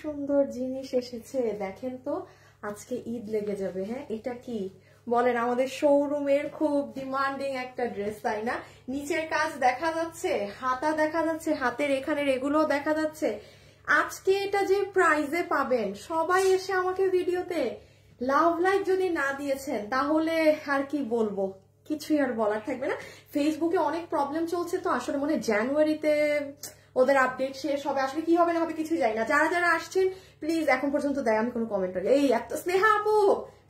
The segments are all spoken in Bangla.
সুন্দর জিনিস এসেছে দেখেন তো, আজকে ঈদ লেগে যাবে। হ্যাঁ, এটা কি বলেন, আমাদের শোরুমের খুব ডিমান্ডিং একটা ড্রেস, তাই না? নিচের কাজ দেখা যাচ্ছে, হাতা দেখা যাচ্ছে, হাতের এখানের এগুলো দেখা যাচ্ছে। আজকে এটা যে প্রাইজে পাবেন, সবাই এসে আমাকে ভিডিওতে লাভ লাইক যদি না দিয়েছেন তাহলে আর কি বলবো, কিছুই আর বলার থাকবে না। ফেসবুকে অনেক প্রবলেম চলছে, তো আসলে মনে হয় জানুয়ারিতে ওদের আপডেট শেষ হবে, আসলে কি হবে না হবে কিছুই জানি না। যারা যারা আসছেন প্লিজ, এখন পর্যন্ত দেয় আমি কোনো কমেন্ট, এই এত স্নেহা আপু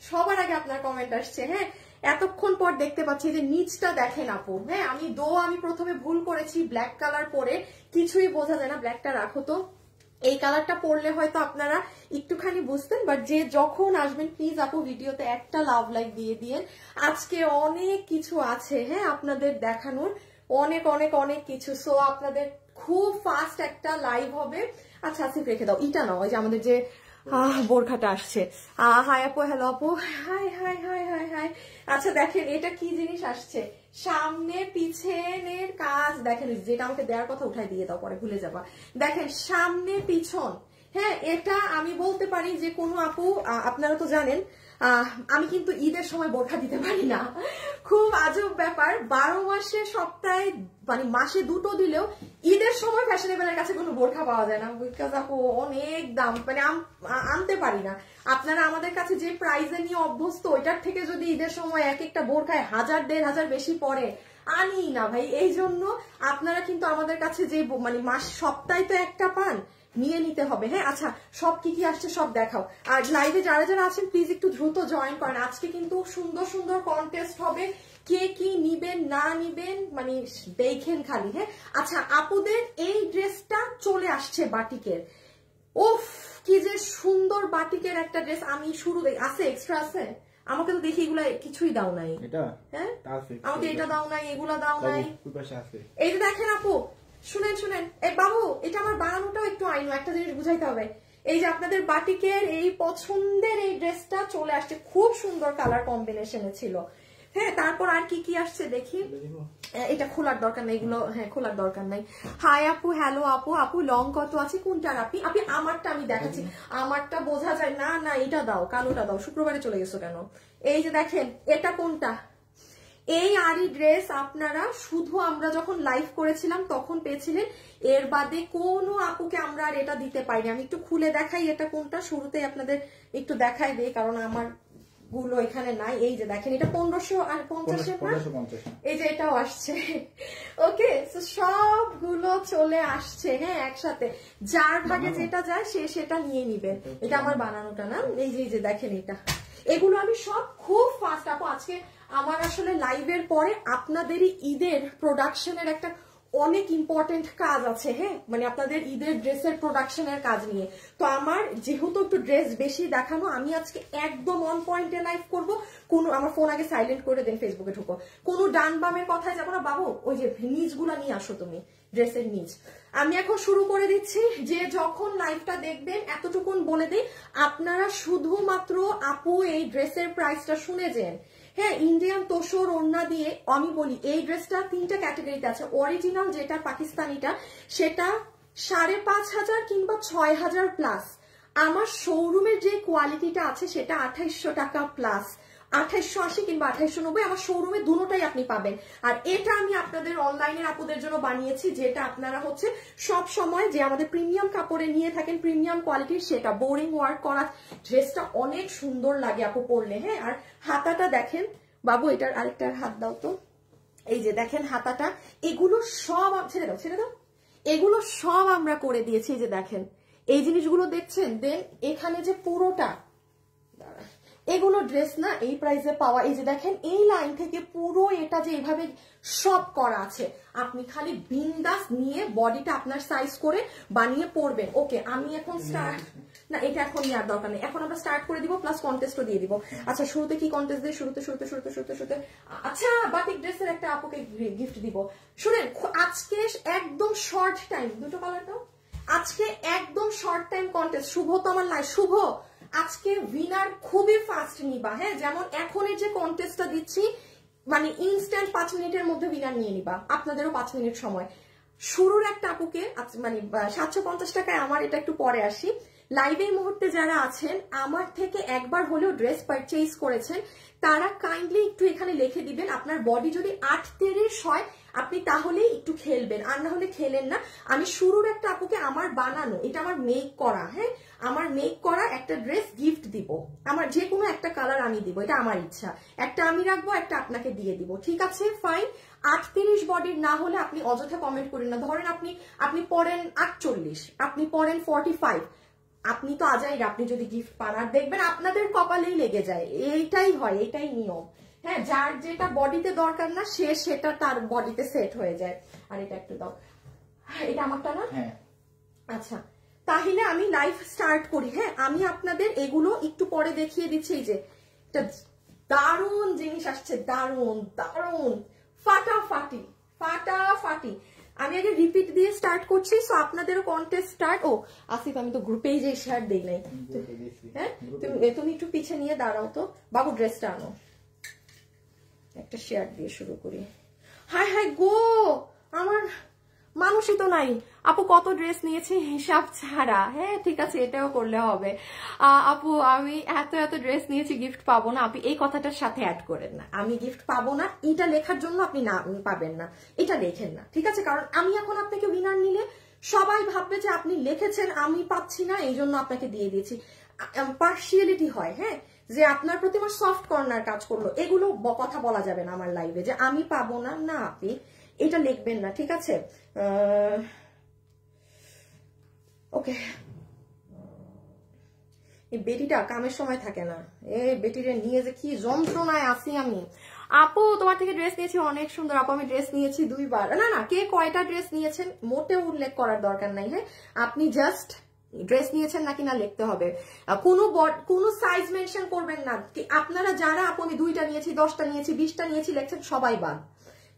সবার আগে আপনার কমেন্ট আসছে। হ্যাঁ, এতক্ষণ পর দেখতে পাচ্ছি যে নিচটা দেখেন আপু। হ্যাঁ, আমি প্রথমে ভুল করেছি, ব্ল্যাক কালার পরে কিছুই বোঝা যায় না। ব্ল্যাকটা রাখো তো, এই কালারটা পরলে হয়তো আপনারা একটুখানি বুঝতেন, বাট যে যখন আসবেন প্লিজ আপু ভিডিওতে একটা লাভ লাইক দিয়ে দিয়েন। আজকে অনেক কিছু আছে, হ্যাঁ, আপনাদের দেখানোর অনেক অনেক অনেক কিছু। সো আপনাদের খুব ফাস্ট একটা লাইভ হবে। আচ্ছা আসিফ রেখে দাও, ইটা নাও, ওই যে আমাদের যে বোরখাটা আসছে। হাই আপু, হ্যালো আপু, high high high high high. আচ্ছা দেখেন এটা কি জিনিস আসছে, সামনে পিছনের কাজ দেখেন, যেটা আমাকে দেওয়ার কথা উঠাই দিয়ে দাও, পরে ভুলে যাবা। দেখেন সামনে পিছন, হ্যাঁ, এটা আমি বলতে পারি যে কোনো আপু, আপনারা তো জানেন আমি কিন্তু ঈদের সময় বোরখা দিতে পারি না, খুব আজব ব্যাপার। 12 মাসে সপ্তাহে মানে মাসে দুটো দিলেও ঈদের সময় ফ্যাশনেবলের কাছে কোনো বোরখা পাওয়া যায় না, বিকজ আপু অনেক দাম, মানে আনতে পারি না। আপনারা আমাদের কাছে যে প্রাইজে নিয়ে অভ্যস্ত, ওইটার থেকে যদি ঈদের সময় এক একটা বোরখায় 1000-1500 বেশি পড়ে, আনি না ভাই। এই জন্য আপনারা কিন্তু আমাদের কাছে যে মানে মাস সপ্তাহে তো একটা পান, নিয়ে নিতে হবে। হ্যাঁ, আচ্ছা সব কি কি আসছে সব দেখাও। আর লাইভে যারা যারা আছেন প্লিজ একটু দ্রুত জয়েন করেন। আজকে কিন্তু সুন্দর সুন্দর কন্টেস্ট হবে, কে কি নিবেন না নিবেন মানে দেখেন খালি। হ্যাঁ, আচ্ছা আপুদের এই ড্রেসটা চলে আসছে বাটিকের, উফ কি যে সুন্দর বাটিকের একটা ড্রেস। আমি শুরু আছে, এক্সট্রা আছে, আমাকে তো দেখি এগুলা কিছুই দাও নাই। হ্যাঁ, আমাকে এটা দাও নাই, এগুলা দাও নাই। এই যে দেখেন আপু, শুনেন শুনেন, এই বাবু এটা আমার বানানোটাও একটু আইনো, একটা জিনিস বুঝাইতে হবে। এই যে আপনাদের বাটিকের এই পছন্দের এই ড্রেসটা চলে আসছে, খুব সুন্দর কালার কম্বিনেশনে ছিল। হ্যাঁ, তারপর আর কি কি আসছে দেখি। এটা খোলার দরকার নাই, এগুলো হ্যাঁ খোলার দরকার নাই। হাই আপু, হ্যালো আপু, আপু লং কত আছে কোনটার? আপনি আমারটা আমি দেখাচ্ছি, আমারটা বোঝা যায় না। না এটা দাও, কালোটা দাও, শুক্রবারে চলে গেছো কেন? এই যে দেখেন এটা কোনটা, এই আরি ড্রেস আপনারা শুধু আমরা যখন লাইভ করেছিলাম তখন পেয়েছিলেন, এর বাদে কোনো আপুকে আমরা আর এটা দিতে পারিনি। আমি একটু খুলে দেখাই এটা কোনটা, শুরুতে আপনাদের একটু দেখাই দেই কারণ আমার গুলো এখানে নাই। এই যে দেখেন এটা 1550, এই যে এটাও আসছে। ওকে, সবগুলো চলে আসছে হ্যাঁ একসাথে, যার ভাগে যেটা যায় সে সেটা নিয়ে নিবে। এটা আমার বানানোটা না, এই যে দেখেন এটা, এগুলো আমি সব খুব ফাস্ট আপু। আজকে আমার আসলে লাইভের পরে আপনাদেরই ঈদের প্রোডাকশনের একটা অনেক ইম্পর্টেন্ট কাজ আছে। হ্যাঁ, মানে আপনাদের ঈদের ড্রেসের প্রোডাকশনের কাজ নিয়ে। তো আমার যেহেতু একটু ড্রেস বেশি দেখানো, আমি আজকে একদম অন পয়েন্টে লাইভ করবো। কোনো আমার ফোন আগে সাইলেন্ট করে দেন, ফেসবুকে ঢুকো, কোনো ডান বামের কথায় যাবো না। বাবু ওই যে নিচগুলা নিয়ে আসো তুমি, ড্রেসের নিচ। আমি এখন শুরু করে দিচ্ছি, যে যখন লাইভটা দেখবেন এতটুকুন বলে দিই, আপনারা শুধুমাত্র আপু এই ড্রেসের প্রাইসটা শুনে যান। হ্যাঁ, ইন্ডিয়ান তোষর ওড়না দিয়ে আমি বলি, এই ড্রেসটা 3টা ক্যাটাগরিতে আছে। অরিজিনাল যেটা পাকিস্তানিটা সেটা 5500 কিংবা 6000 প্লাস। আমার শোরুমের যে কোয়ালিটিটা আছে সেটা 2800 টাকা প্লাস, 2880 কিংবা 2890। আমার শোরুমে দুটোটাই আপনি পাবেন। আর এটা আমি আপনাদের অনলাইনের আপুদের জন্য বানিয়েছি, যেটা আপনারা হচ্ছে সব সময় যে আমাদের প্রিমিয়াম কাপড়ে নিয়ে থাকেন, প্রিমিয়াম কোয়ালিটির, সেটা বোরিং ওয়ার্ক করা ড্রেসটা অনেক সুন্দর লাগে আপু পরলে। হ্যাঁ, আর হাতাটা দেখেন বাবু, এটার আরেকটা হাত দাও তো। এই যে দেখেন হাতাটা, এগুলো সব ছেড়ে দাও, এগুলো সব আমরা করে দিয়েছি। এই যে দেখেন এই জিনিসগুলো দেখছেন, দেন এখানে যে পুরোটা, এগুলো ড্রেস না এই প্রাইসে পাওয়া। এই যে দেখেন এই লাইন থেকে পুরো এটা যে এইভাবে সব করা আছে, আপনি খালি বিন্দাস নিয়ে বডিটা আপনার সাইজ করে বানিয়ে পরবেন। ওকে, আমি এখন স্টার্ট না, এটা এখন নেওয়ার দরকার নেই, এখন আমরা স্টার্ট করে দিব, প্লাস কন্টেস্টও দিয়ে দিব। আচ্ছা শুরুতে কি কন্টেস্ট দিই? শুরুতে আচ্ছা বাটিক ড্রেসের একটা আপুকে গিফট দিব। শুনেন, আজকে একদম শর্ট টাইম, দুটো কালার দাও, আজকে একদম শর্ট টাইম কন্টেস্ট। শুভ তো আমার লাই, শুভ আজকে উইনার খুবই ফাস্ট নিবা। হ্যাঁ, যেমন এখন এই যে কন্টেস্টটা দিচ্ছি, মানে ইনস্ট্যান্ট 5 মিনিটের মধ্যে উইনার নিয়ে নিবা, আপনাদেরও 5 মিনিট সময়। শুরুর একটা আপুকে মানে 750 টাকায়, আমার এটা একটু পরে আসি, লাইভে এই মুহূর্তে যারা আছেন আমার থেকে একবার হলেও ড্রেস পারচেজ করেছেন তারা কাইন্ডলি একটু এখানে লিখে দিবেন আপনার বডি যদি 8-30 হয় আপনি তাহলেই একটু খেলবেন, আর না হলে খেলেন না। আমি শুরুর একটা আপুকে আমার বানানো, এটা আমার মেক করা, হ্যাঁ আমার মেক করা একটা ড্রেস গিফট দিব, আমার যে কোনো একটা কালার আমি দিব, এটা আমার ইচ্ছা, একটা আমি রাখবো একটা আপনাকে দিয়ে দিব, ঠিক আছে ফাইন। 8-30 বডির না হলে আপনি অযথা কমেন্ট করেন না। ধরেন আপনি পরেন 48, আপনি পরেন 45, আপনি তো আজাইরা, আপনি যদি গিফট পান আর দেখবেন আপনাদের কপালেই লেগে যায়, এইটাই হয়, এইটাই নিয়ম। হ্যাঁ যার যেটা বডিতে দরকার না সে সেটা তার বডিতে সেট হয়ে যায়। আর এটা একটু দাও, এটা আমারটা না? হ্যাঁ আচ্ছা তাহলে আমি লাইভ স্টার্ট করি। হ্যাঁ আমি আপনাদের এগুলো একটু পরে দেখিয়ে দিচ্ছি। এই যে এটা দারুণ জিনিস আসছে, দারুণ দারুণ ফাটাফাটি ফাটাফাটি। আমি আগে রিপিট দিয়ে স্টার্ট করছি, সো আপনাদেরও কন্টেস্ট স্টার্ট। ও আসিফ আমি তো গ্রুপেই যে শেয়ার দেই নাই, হ্যাঁ তুমি একটু পিছে নিয়ে দাঁড়াও তো, বাবু ড্রেসটা আনো, একটা শেয়ার দিয়ে শুরু করি। হাই হাই গো, আমার মানুষই তো নাই। আপু কত ড্রেস নিয়েছি হিসাব ছাড়া? হ্যাঁ ঠিক আছে এটাও করলে হবে। আপু আমি এত এত ড্রেস নিয়েছি গিফট পাবো না, আপনি এই কথাটার সাথে অ্যাড করেন না, আমি গিফট পাবো না এটা লেখার জন্য আপনি না পাবেন না এটা লেখেন না, ঠিক আছে? কারণ আমি এখন আপনাকে উইনার নিলে সবাই ভাববে যে আপনি লিখেছেন আমি পাচ্ছি না এই জন্য আপনাকে দিয়ে দিয়েছি। পার্সিয়ালিটি হয়, হ্যাঁ যে আপনার প্রতি আমার সফট কর্নার কাজ করলো, এগুলো কথা বলা যাবে না আমার লাইভে যে আমি পাবো না, না আপনি এটা লিখবেন না, ঠিক আছে? ওকে এই বেটিটা কামের সময় থাকে না, এই বেটিরে নিয়ে যে কি যন্ত্রণায় আছি আমি। আপু তোমার থেকে ড্রেস নিয়েছি অনেক সুন্দর আপু, আমি ড্রেস নিয়েছি 2 বার। না না কে কয়টা ড্রেস নিয়েছেন মোটেও উল্লেখ করার দরকার নাই, হ্যাঁ আপনি জাস্ট ড্রেস নিয়েছেন নাকি না লিখতে হবে, কোনো সাইজ মেনশন করবেন না। আপনারা যারা আপু আমি 2টা নিয়েছি 10টা নিয়েছি 20টা নিয়েছি লেখছেন সবাই বাদ,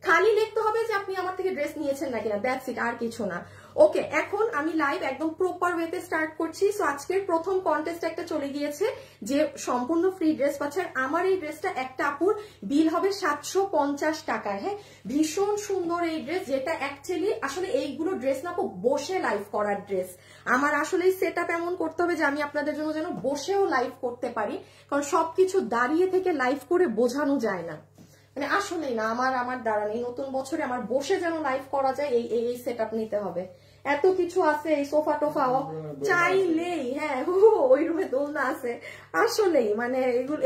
খালি লিখতে হবে যে আপনি আমার থেকে ড্রেস নিয়েছেন নাকি না, দ্যাটস ইট, আর কিছু না। ওকে এখন আমি লাইভ একদম প্রপার ওয়েতে স্টার্ট করছি। সো আজকের প্রথম কন্টেস্ট একটা চলে গিয়েছে যে সম্পূর্ণ ফ্রি ড্রেস পাচ্ছেন। আমার এই ড্রেসটা একটা আপুর বিল হবে 750 টাকায়, হ্যাঁ ভীষণ সুন্দর এই ড্রেস, যেটা অ্যাকচুয়ালি আসলে এইগুলো ড্রেস না আপু বসে লাইভ করার ড্রেস। আমার আসলে সেট আপ এমন করতে হবে যে আমি আপনাদের জন্য যেন বসেও লাইভ করতে পারি, কারণ সবকিছু দাঁড়িয়ে থেকে লাইভ করে বোঝানো যায় না, মানে আসলেই না। আমার দ্বারা এই নতুন বছরে আমার বসে যেন লাইভ করা যায় এই সেট আপ নিতে হবে। এত কিছু আছে, এই সোফা টোফা চাইলেই, হ্যাঁ ওই রুমে দোলনা আছে, আসলেই মানে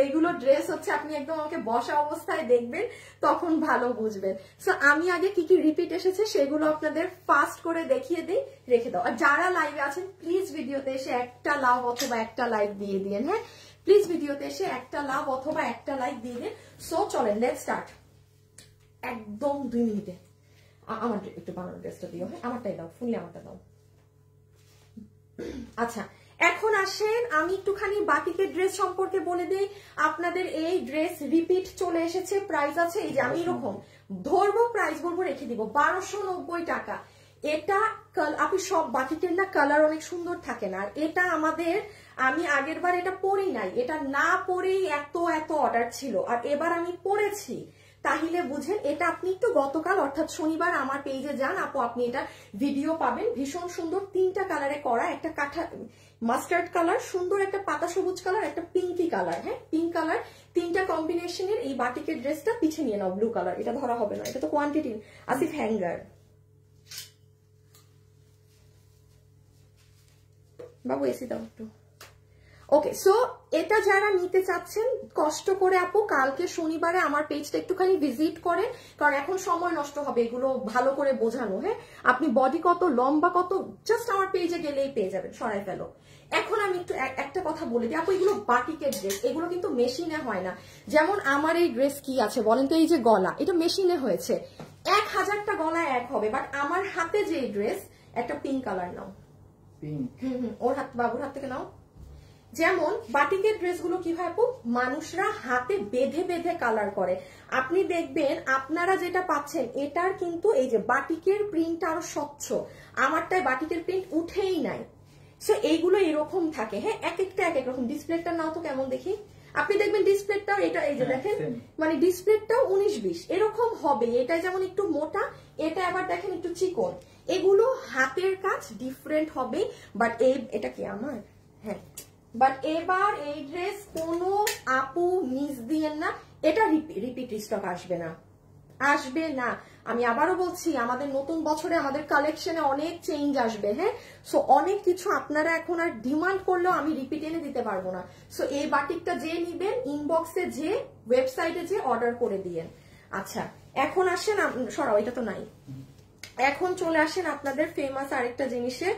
এগুলো ড্রেস হচ্ছে আপনি একদম আমাকে বসা অবস্থায় দেখবেন তখন ভালো বুঝবেন। সো আমি আগে কি কি রিপিট এসেছে সেগুলো আপনাদের ফাস্ট করে দেখিয়ে দিই, রেখে দাও। আর যারা লাইভে আছেন প্লিজ ভিডিওতে এসে একটা লাভ অথবা একটা লাইক দিয়ে দিন, হ্যাঁ প্লিজ ভিডিওতে এসে একটা লাভ অথবা একটা লাইক দিয়ে দিন। সো চলেন লেটস স্টার্ট, একদম 2 মিনিটে। আমার একটু বানানো ড্রেসটা দিও, হ্যাঁ আমারটাই দাও, ফুললি আমারটা দাও। আচ্ছা এখন আসেন আমি একটুখানি বাটিকের ড্রেস সম্পর্কে বলে দিই আপনাদের। এই ড্রেস রিপিট চলে এসেছে, প্রাইস আছে এই যে আমি এরকম ধরবো, প্রাইস বলবো রেখে দিব 1290 টাকা। এটা আপনি সব বাটিকের না কালার অনেক সুন্দর থাকে না, আর এটা আমাদের আমি আগের বার এটা পরেই নাই, এটা না পরেই এত এত অর্ডার ছিল, আর এবার আমি পরেছি, তাহলে বুঝেন এটা আপনি একটু গতকাল অর্থাৎ শনিবার আমার পেজে যান আপু, আপনি এটা ভিডিও পাবেন। ভীষণ সুন্দর 3টা কালারে করা, একটা কাঠা মাস্টার্ড কালার, সুন্দর একটা পাতা সবুজ কালার, একটা পিঙ্কি কালার, হ্যাঁ পিঙ্ক কালার, 3টা কম্বিনেশনের এই বাটিকের ড্রেসটা পিছিয়ে নিয়ে নাও। ব্লু কালার এটা ধরা হবে না, এটা তো কোয়ান্টিটি আসিফ হ্যাঙ্গার। বাবু এসি দাও একটু। ওকে সো এটা যারা নিতে চাচ্ছেন কষ্ট করে আপু কালকে শনিবারে আমার পেজটা একটুখানি ভিজিট করেন, কারণ এখন সময় নষ্ট হবে এগুলো ভালো করে বোঝানো, হ্যাঁ আপনি বডি কত লম্বা কত জাস্ট আমার পেজে গেলেই পেয়ে যাবেন, সরাই ফেলো। এখন আমি একটু একটা কথা বলে দিই আপু, এগুলো বাটিকের ড্রেস, এগুলো কিন্তু মেশিনে হয় না। যেমন আমার এই ড্রেস কি আছে বলেন তো, এই যে গলা এটা মেশিনে হয়েছে, 1000টা গলা এক হবে, বাট আমার হাতে যে ড্রেস একটা পিঙ্ক কালার নাও, ওর হাত বাবুর হাত থেকে নাও। যেমন বাটিকের ড্রেসগুলো কি হয় আপু, মানুষরা হাতে বেঁধে বেঁধে কালার করে, আপনি দেখবেন আপনারা যেটা পাচ্ছেন এটার কিন্তু এই যে বাটিকের প্রিন্ট আরো স্বচ্ছ, আমারটায় বাটিকের প্রিন্ট উঠেই নাই। সো এইগুলো এরকম থাকে, হ্যাঁ এক একটা এক এক রকম। ডিসপ্লেটা নাও তো কেমন দেখি, আপনি দেখবেন ডিসপ্লেটাও এটা এই যে দেখেন মানে ডিসপ্লেটাও 19-20 এরকম হবে, এটা যেমন একটু মোটা, এটা আবার দেখেন একটু চিকন, এগুলো হাতের কাজ ডিফারেন্ট হবে। বাট এটা কি আমার, হ্যাঁ, বাট এবার এই ড্রেস কোনো আপু মিস দিয়েন না, এটা রিপিট স্টক আসবে না, আসবে না। আমি আবারও বলছি, আমাদের নতুন বছরে আমাদের কালেকশনে অনেক চেঞ্জ আসবে। হ্যাঁ, সো অনেক কিছু আপনারা এখন আর ডিমান্ড করলেও আমি রিপিট এনে দিতে পারবো না। সো এই বাটিকটা যে নিবেন, ইনবক্সে যে ওয়েবসাইটে যে অর্ডার করে দিয়েন। আচ্ছা, এখন আসেন, সরাও, এটা তো নাই। এখন চলে আসেন আপনাদের ফেমাস আরেকটা জিনিসে।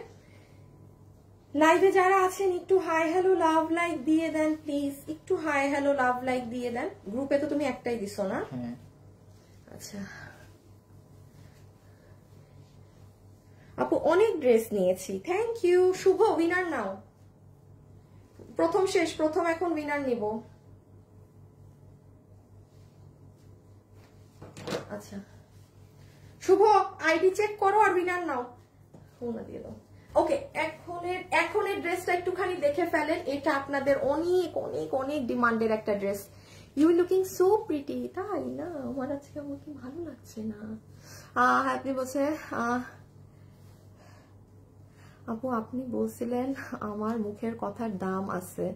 লাইভে যারা আছেন একটু হাই হ্যালো লাভ লাইক দিয়ে দেন প্লিজ, একটু হাই হ্যালো লাভ লাইক দিয়ে দেন। গ্রুপে তো তুমি একটাই দিছো না? আচ্ছা আপু, অনেক ড্রেস নিয়েছি, থ্যাংক ইউ। শুভ, উইনার নাও, প্রথম শেষ, প্রথম এখন উইনার নিব। আচ্ছা শুভ, আইডি চেক করো আর উইনার নাও, ফোন দিয়ে দাও। ওকে, এখনের ড্রেসটা একটুখানি দেখে ফেলেন, এটা আপনাদের অনেক অনেক অনেক ডিমান্ডের একটা dress. You looking so pretty, তাই না? আমার আজকে আমাকে ভালো লাগছে না। আপনি বলছে আপু, আপনি বলছিলেন আমার মুখের কথার দাম আছে,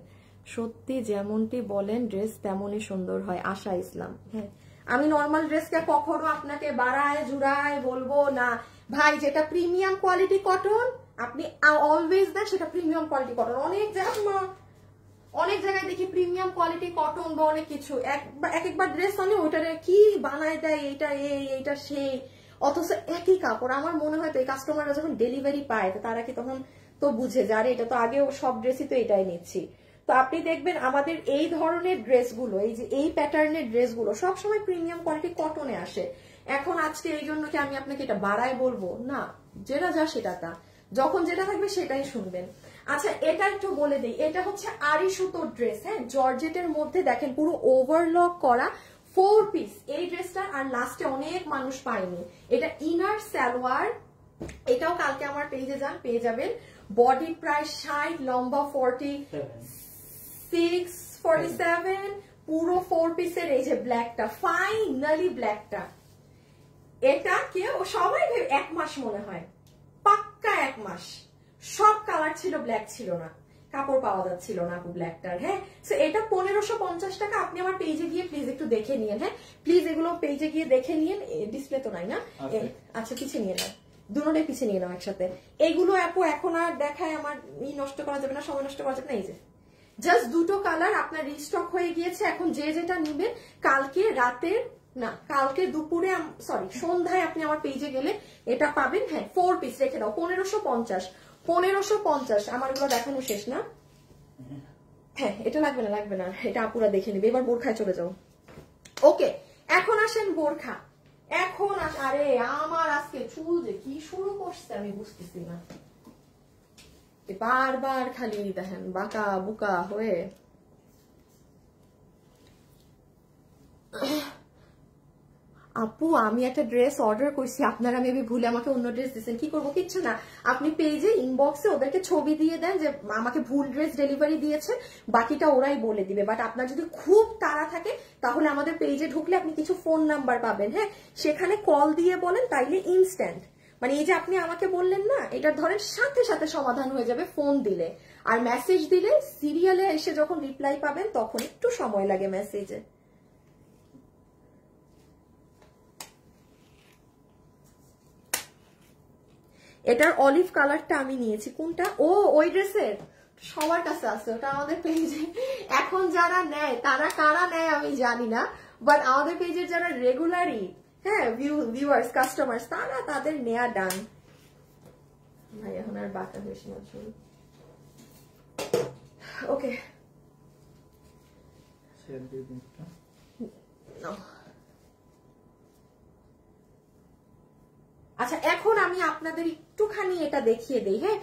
সত্যি যেমনটি বলেন ড্রেস তেমনই সুন্দর হয়। আশা ইসলাম। হ্যাঁ, আমি নর্মাল ড্রেসকে কখনো আপনাকে বাড়ায় জুড়ায় বলবো না ভাই, যেটা প্রিমিয়াম কোয়ালিটি কটন আপনি অলওয়েজ দেন, সেটা প্রিমিয়াম কোয়ালিটি কটন। অনেক জায়গায় দেখি প্রিমিয়াম কোয়ালিটি কটন বা অনেক কিছু, একবার ড্রেস আনে ওইটারে কি বানায় দেয়, এইটা এইটা সেই, অথচ একই কাপড়। আমার মনে হয় তো এই কাস্টমাররা যখন ডেলিভারি পায় তারা কি তখন তো বুঝে যে আরে এটা তো আগেও সব ড্রেসই তো এটাই নিচ্ছি। তো আপনি দেখবেন আমাদের এই ধরনের ড্রেসগুলো, এই যে এই প্যাটার্নের ড্রেসগুলো সবসময় প্রিমিয়াম কোয়ালিটি কটনে আসে। এখন আজকে এই জন্য কি আমি আপনাকে এটা বাড়ায় বলবো না, যেটা যা সেটা তা, যখন যেটা থাকবে সেটাই শুনবেন। আচ্ছা, এটা একটু বলে দিই, এটা হচ্ছে আড়ি সুতোর ড্রেস। হ্যাঁ, জর্জেটের মধ্যে দেখেন পুরো ওভারলক করা 4 পিস এই ড্রেসটা, আর লাস্টে অনেক মানুষ পায়নি। এটা ইনার সালোয়ার, এটাও কালকে আমার পেজে যান পেয়ে যাবেন। বডি প্রায় 60, লম্বা 47, পুরো 4 পিসের। এই যে ব্ল্যাকটা, ফাইনালি ব্ল্যাকটা, এটা কেউ সবাই 1 মাস মনে হয়, পাক্কা 1 মাস। সব কালার ছিল, ব্ল্যাক ছিল না, কাপড় পাওয়া যাচ্ছিল না আপু ব্ল্যাকটার। হ্যাঁ, এটা 1550 টাকা। আপনি আমার পেজে গিয়ে প্লিজ একটু দেখে নিয়েন। হ্যাঁ প্লিজ, এগুলো পেজে গিয়ে দেখে নিয়েন। ডিসপ্লে তো নাই না? আচ্ছা, পিছিয়ে নিয়ে নাও, দুটোটাই পিছিয়ে নিয়ে নাও একসাথে। এইগুলো আপু এখন আর দেখায় আমার নষ্ট করা যাবে না, সময় নষ্ট করা যাবে না। এই যে জাস্ট দুটো কালার আপনার রিস্টক হয়ে গিয়েছে। এখন যে যেটা নিবেন কালকে রাতের না, কালকে দুপুরে, সরি সন্ধ্যায় আপনি আমার পেজে গেলে এটা পাবেন। হ্যাঁ, 4 পিস রেখে দাও, 1550। আমার এগুলো দেখানো শেষ না? হ্যাঁ, এটা লাগবে না, এটা আপুরা দেখে নেবে। এবার বোরখায় চলে যাও। ওকে, এখন আসেন বোরখা। আরে আমার আজকে চুল যে কি শুরু করছে আমি বুঝতেছি না, বারবার খালি দেখেন বাঁকা বুকা হয়ে। আপু, আমি একটা ড্রেস অর্ডার করছি, আপনারা মেবি ভুলে আমাকে অন্য ড্রেস দিচ্ছেন। কি করবো? কিচ্ছু না, আপনি পেজে ইনবক্সে ওদেরকে ছবি দিয়ে দেন যে আমাকে ভুল ড্রেস ডেলিভারি দিয়েছে, বাকিটা ওরাই বলে দিবে। বাট আপনার যদি খুব তাড়া থাকে তাহলে আমাদের পেজে ঢুকলে আপনি কিছু ফোন নাম্বার পাবেন। হ্যাঁ, সেখানে কল দিয়ে বলেন, তাইলে ইনস্ট্যান্ট, মানে এই যে আপনি আমাকে বললেন না, এটা ধরেন সাথে সাথে সমাধান হয়ে যাবে ফোন দিলে। আর মেসেজ দিলে সিরিয়ালে এসে যখন রিপ্লাই পাবেন তখন একটু সময় লাগে মেসেজে। এটার অলিভ কালারটা আমি নিয়েছি। কোনটা? ও, ওই ড্রেসের সবার কাছে আছে, ওটা আমাদের পেজে। এখন যারা নেয় তারা কারা নেয় আমি জানি না, বাট আমাদের পেজের যারা রেগুলারই, হ্যাঁ, ভিউয়ার্স কাস্টমার্স, তারা তাদের নেয়া ডান। ভাই এখন আর বাঁকা হয়েছে না চুল। ওকে, আচ্ছা, এখন আমি আপনাদের একটুখানি এটা দেখিয়ে দেই। হ্যাঁ,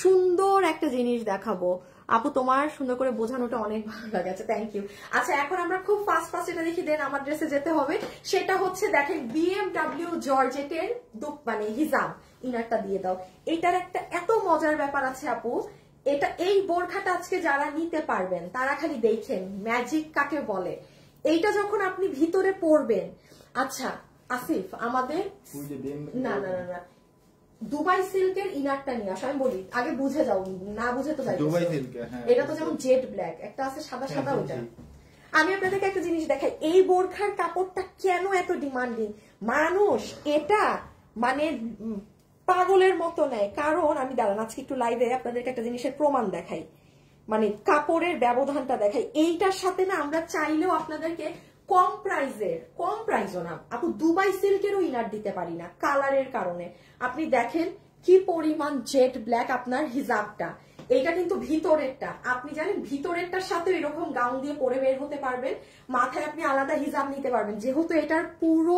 সুন্দর একটা জিনিস দেখাবো। আপু, তোমার সুন্দর করে বোঝানোটা অনেক ভালো লাগে। আচ্ছা, থ্যাংক ইউ। আচ্ছা, এখন আমরা খুব ফাস্ট এটা দেখি, দেন আমার ড্রেসে যেতে হবে। সেটা হচ্ছে দেখেন BMW জর্জেটের মানে হিজাব, ইনারটা দিয়ে দাও। এটার একটা এত মজার ব্যাপার আছে আপু, এই বোরখাটা আজকে যারা নিতে পারবেন তারা খালি দেখেন ম্যাজিক কাকে বলে। এইটা যখন আপনি ভিতরে পরবেন, আচ্ছা আসিফ, আমাদের না, দুবাই সিল্কের ইনারটা নিয়ে আসো। আমি বলি আগে বুঝে যাও, না বুঝে তো যাই। দুবাই সিল্ক, হ্যাঁ, এটা তো যেমন জেড ব্ল্যাক, একটা আছে সাদা সাদা, ওইটা। আমি আপনাদেরকে একটা জিনিস দেখাই, এই বোরখার কাপড়টা কেন এত ডিমান্ডিং, মানুষ এটা মানে পাগলের মতো নেয়। কারণ আমি দাঁড়ান আজকে একটু লাইভে আপনাদেরকে একটা জিনিসের প্রমাণ দেখাই, মানে কাপড়ের ব্যবধানটা দেখাই। এইটার সাথে না আমরা চাইলেও আপনাদেরকে কম প্রাইসও না আপু দুবাই সিল্কেরও ইনার দিতে পারি না কালারের কারণে। আপনি দেখেন কি পরিমাণ জেড ব্ল্যাক আপনার হিজাবটা, এইটা কিন্তু ভিতরেরটা। আপনি জানেন ভিতরেরটার সাথে এরকম গাউন দিয়ে পরে বের হতে পারবেন, মাথায় আপনি আলাদা হিজাব নিতে পারবেন। যেহেতু এটার পুরো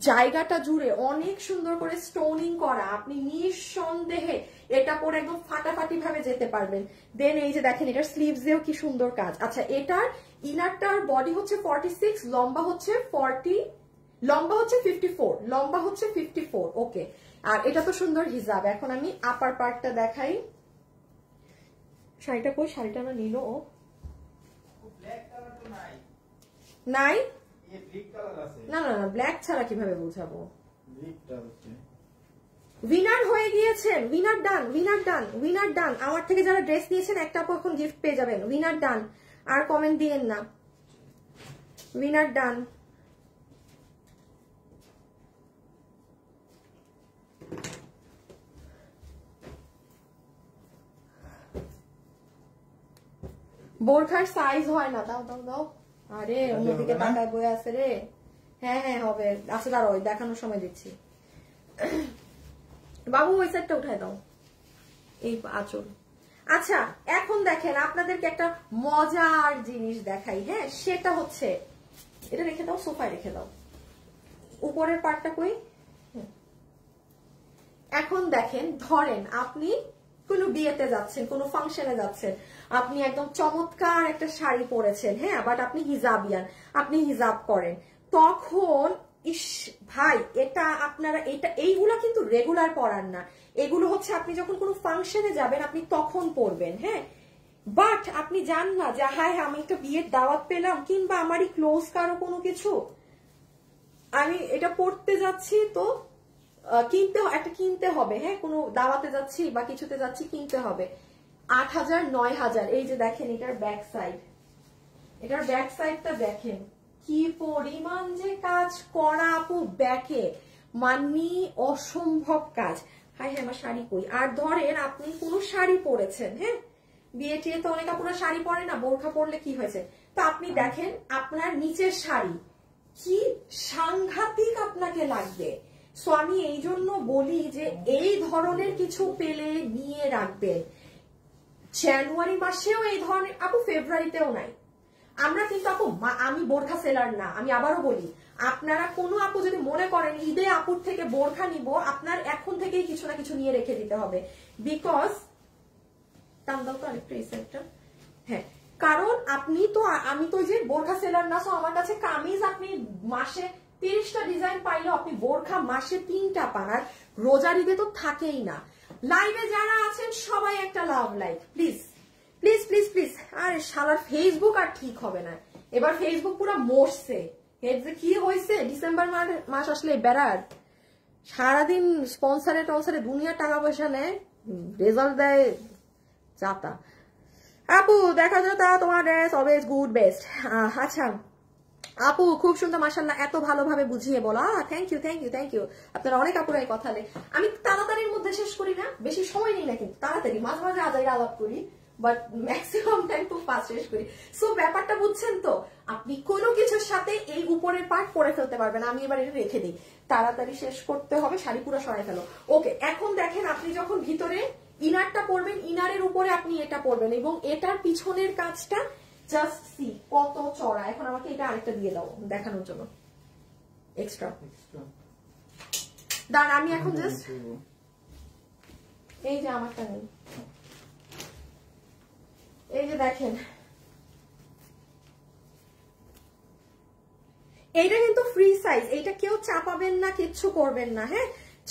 জায়গাটা জুড়ে অনেক সুন্দর করে স্টোনিং করা, আপনি নিঃসন্দেহে এটা পরে একদম ফাটাফাটি ভাবে যেতে পারবেন। দেন এই যে দেখেন এটার স্লিভসেও কি সুন্দর কাজ। আচ্ছা, এটার ইনারটার বডি হচ্ছে 46, লম্বা হচ্ছে 54, লম্বা হচ্ছে 54। ওকে, আর এটা তো সুন্দর হিজাব। এখন আমি আপার পার্টটা দেখাই। শাড়িটা কই, শাড়িটা না নিল ও, নাই না না না, ব্ল্যাক ছাড়া কিভাবে বোঝাবো। উইনার হয়ে গিয়েছেন, উইনার ডান, উইনার ডান, উইনার ডান। আমার থেকে যারা ড্রেস নিয়েছেন একটা আপু এখন গিফট পেয়ে যাবেন। উইনার ডান, আর কমেন্ট দিয়েন না, উইনার ডান। বোরখার সাইজ হয় না, দাও দাও দাও। আরে অন্যদিকে তাকায় বয়ে আছে রে। হ্যাঁ হ্যাঁ হবে, আচ্ছা দাঁড়াও দেখানোর সময় দিচ্ছি। বাবু ওই সাইডটা উঠায় দাও, এই আঁচল। আচ্ছা এখন দেখেন আপনাদেরকে একটা মজার জিনিস দেখাই। হ্যাঁ, সেটা হচ্ছে এটা রেখে দাও, সোফায় রেখে দাও, উপরের পার্টটা কই। এখন দেখেন, ধরেন আপনি কোনো বিয়েতে যাচ্ছেন, কোনো ফাংশনে যাচ্ছেন, আপনি একদম চমৎকার একটা শাড়ি পরেছেন, হ্যাঁ, বাট আপনি হিজাবিয়ান, আপনি হিজাব করেন, তখন ইস ভাই এটা আপনারা এইগুলা কিন্তু রেগুলার পরান না, এগুলো হচ্ছে আপনি যখন কোনো ফাংশনে যাবেন আপনি তখন পরবেন। হ্যাঁ, বাট আপনি জান না যে হ্যাঁ আমি একটা বিয়ের দাওয়াত পেলাম, কিংবা আমারই ক্লোজ কারো কোনো কিছু, আমি এটা পড়তে যাচ্ছি, তো কিনতে হবে। হ্যাঁ, কোনো দাওয়াতে যাচ্ছি বা কিছুতে যাচ্ছি, কিনতে হবে। 8,000 9,000। এই যে দেখেন এটার ব্যাক সাইড, এটার ব্যাক সাইডটা দেখেন কি পরিমাণ যে কাজ করা আপু ব্যাকে, মানে অসম্ভব কাজ। হাই হ্যাঁ, আমার শাড়ি কই। আর ধরেন আপনি কোনো শাড়ি পরেছেন, হ্যাঁ, বিয়ে টিয়ে তো অনেক আপুরা শাড়ি পরে না, বোরখা পরলে কি হয়েছে, তো আপনি দেখেন আপনার নিচের শাড়ি কি সাংঘাতিক আপনাকে লাগবে। সো আমি এই জন্য বলি যে এই ধরনের কিছু পেলে নিয়ে রাখবেন। জানুয়ারি মাসেও এই ধরনের আপু, ফেব্রুয়ারিতেও নাই। আমরা কিন্তু আপু, আমি বোরখা সেলার না, আমি আবারও বলি, আপনারা কোনো আপু যদি মনে করেন ঈদে আপুর থেকে বোরখা নিব, আপনার এখন থেকেই কিছু না কিছু নিয়ে রেখে দিতে হবে। বিকজ টান দাও তো আরেকটু এই সাইডটা। হ্যাঁ, কারণ আপনি তো, আমি তো যে বোরখা সেলার না, সো আমার কাছে কামিজ আপনি মাসে 30টা ডিজাইন পাইলেও আপনি বোরখা মাসে 3টা পান, আর রোজার ঈদে তো থাকেই না। লাইভে যারা আছেন সবাই একটা love like please please please please. আর শালার ফেসবুক আর ঠিক হবে না, এবার ফেসবুক পুরো মরছে। যে কি হয়েছে, ডিসেম্বর মাস আসলে বেড়ার সারাদিন স্পন্সারে টনসারে দুনিয়া টাকা পয়সা নেয়, রেজাল্ট দেয় চাতা। আপু দেখা যায় তা তোমার ড্রেস অলওয়েজ গুড বেস্ট। আচ্ছা আপু খুব সুন্দর মাশাআল্লাহ, এত ভালোভাবে বুঝিয়ে বলা, thank you thank you thank you. আপনারা অনেক আপুরাই কথা নেই, আমি তাড়াতাড়ির মধ্যে শেষ করি না, বেশি সময় নেই না, কিন্তু তাড়াতাড়ি মাঝে মাঝে আজাইরা আলাপ করি, বাট ম্যাক্সিমাম টাইম খুব ফাস্ট শেষ করি। সো ব্যাপারটা বুঝছেন তো, আপনি কোনো কিছুর সাথে এই উপরের পার্ট পরে ফেলতে পারবেন। আমি এবার এটা রেখে দিই, তাড়াতাড়ি শেষ করতে হবে, শাড়ি পুরো সরাই ফেলো। ওকে, এখন দেখেন আপনি যখন ভিতরে ইনারটা পরবেন, ইনারের উপরে আপনি এটা পরবেন, এবং এটার পিছনের কাজটা জাস্ট সি কত চড়া। এখন আমাকে এটা আরেকটা দিয়ে দাও দেখানোর জন্য, এক্সট্রা দাঁড়ান। আমি এখন জাস্ট এই যে আমারটা নেই, এই যে দেখেন এইটা কিন্তু ফ্রি সাইজ, এইটা কেউ চাপাবেন না, কিচ্ছু করবেন না। হ্যাঁ,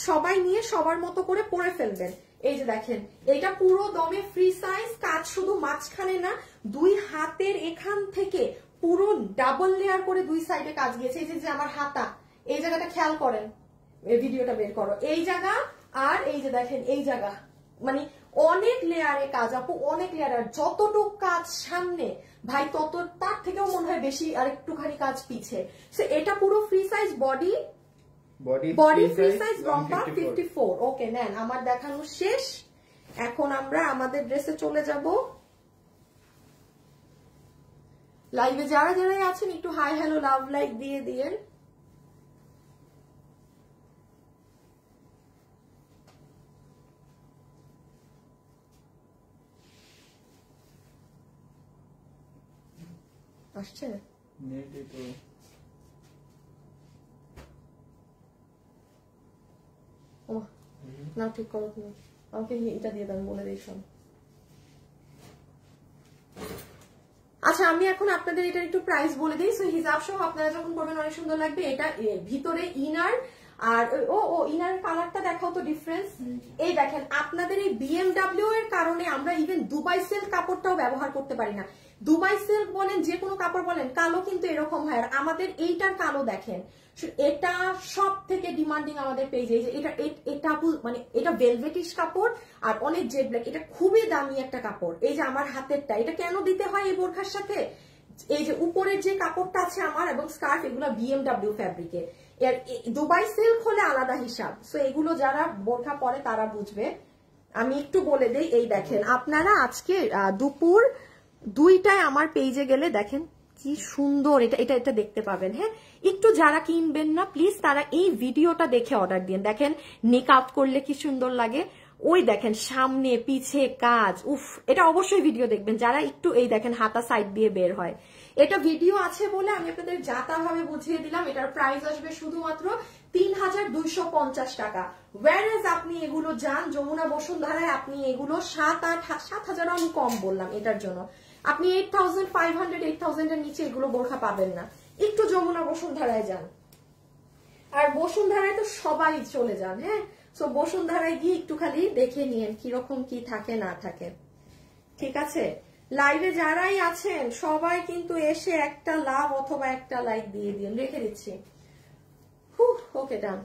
সবাই নিয়ে সবার মতো করে পরে ফেলবেন। এই যে দেখেন এটা পুরো দমে ফ্রি সাইজ, কাজ শুধু মাঝখানে না, দুই হাতের এখান থেকে পুরো ডাবল লেয়ার করে দুই সাইডে কাজ গিয়েছে। এই যে আমার হাতা, এই জায়গাটা খেয়াল করেন, এই ভিডিওটা বের করো, এই জায়গা আর এই যে দেখেন এই জায়গা মানে অনেক লেয়ারে কাজ আপু, অনেক লেয়ার, যতটুক কাজ সামনে ভাই তত তার থেকেও মনে হয় বেশি আর একটুখানি কাজ পিছে। সো এটা পুরো free size body free size long পা 54। ওকে নেন, আমার দেখানো শেষ। এখন আমরা আমাদের ড্রেসে চলে যাব। লাইভে যারা যারাই আছেন একটু হাই হ্যালো লাভ লাইক দিয়ে দিয়েন। আসছে না, ঠিক করো তুমি আমাকে এটা দিয়ে দেন, বলে দিই সব। আচ্ছা আমি এখন আপনাদের এটার একটু প্রাইস বলে দিই। সো হিজাব সহ আপনারা যখন পরবেন অনেক সুন্দর লাগবে। এটা ভিতরে ইনার আর ইনার কালারটা দেখাও তো ডিফারেন্স। এই দেখেন আপনাদের এই BMW এর কারণে আমরা ইভেন দুবাই সিল্ক কাপড়টাও ব্যবহার করতে পারি না। দুবাই সিল্ক বলেন যে কোনো কাপড় বলেন কালো কিন্তু এরকম হয়, আর আমাদের এইটার কালো দেখেন এটা সব থেকে ডিমান্ডিং আমাদের পেজে। এটা মানে এটা ভেলভেটিশ কাপড় আর অনেক জেড ব্ল্যাক, এটা খুবই দামি একটা কাপড়। এই যে আমার হাতেরটা এটা কেন দিতে হয় এই বোরখার সাথে, এই যে উপরের যে কাপড়টা আছে আমার এবং স্কার্ফ এগুলো BMW ফ্যাব্রিকের। এর দুবাই সিল্ক হলে আলাদা হিসাব। সো এগুলো যারা বোরখা পরে তারা বুঝবে। আমি একটু বলে দেই, এই দেখেন আপনারা আজকে দুপুর 2টায় আমার পেজে গেলে দেখেন কি সুন্দর এটা দেখতে পাবেন। হ্যাঁ, একটু যারা কিনবেন না প্লিজ তারা এই ভিডিওটা দেখে অর্ডার দিন। দেখেন মেকআপ করলে কি সুন্দর লাগে, ওই দেখেন সামনে পিছে কাজ, উফ এটা অবশ্যই ভিডিও দেখবেন যারা একটু। এই দেখেন হাতা সাইড দিয়ে বের হয়, এটা ভিডিও আছে বলে আমি আপনাদের যাতা ভাবে বুঝিয়ে দিলাম। এটার প্রাইস আসবে শুধুমাত্র 3250 টাকা। ওয়ারেজ আপনি এগুলো যান যমুনা বসুন্ধরায়, আপনি এগুলো 7,000 আমি কম বললাম এটার জন্য। আপনি 8500 8000 এর নিচে এগুলো বোরখা পাবেন না। একটু যমুনা বসুন্ধরায় যান, আর বসুন্ধরায় তো সবাই চলে যান। হ্যাঁ, সো বসুন্ধরায় গিয়ে একটু খালি দেখে নিয়েন কিরকম কি থাকে না থাকে। ঠিক আছে, লাইভে যারাই আছেন সবাই কিন্তু এসে একটা লাভ অথবা একটা লাইক দিয়ে দিন, রেখে দিচ্ছি। ওকে ডান।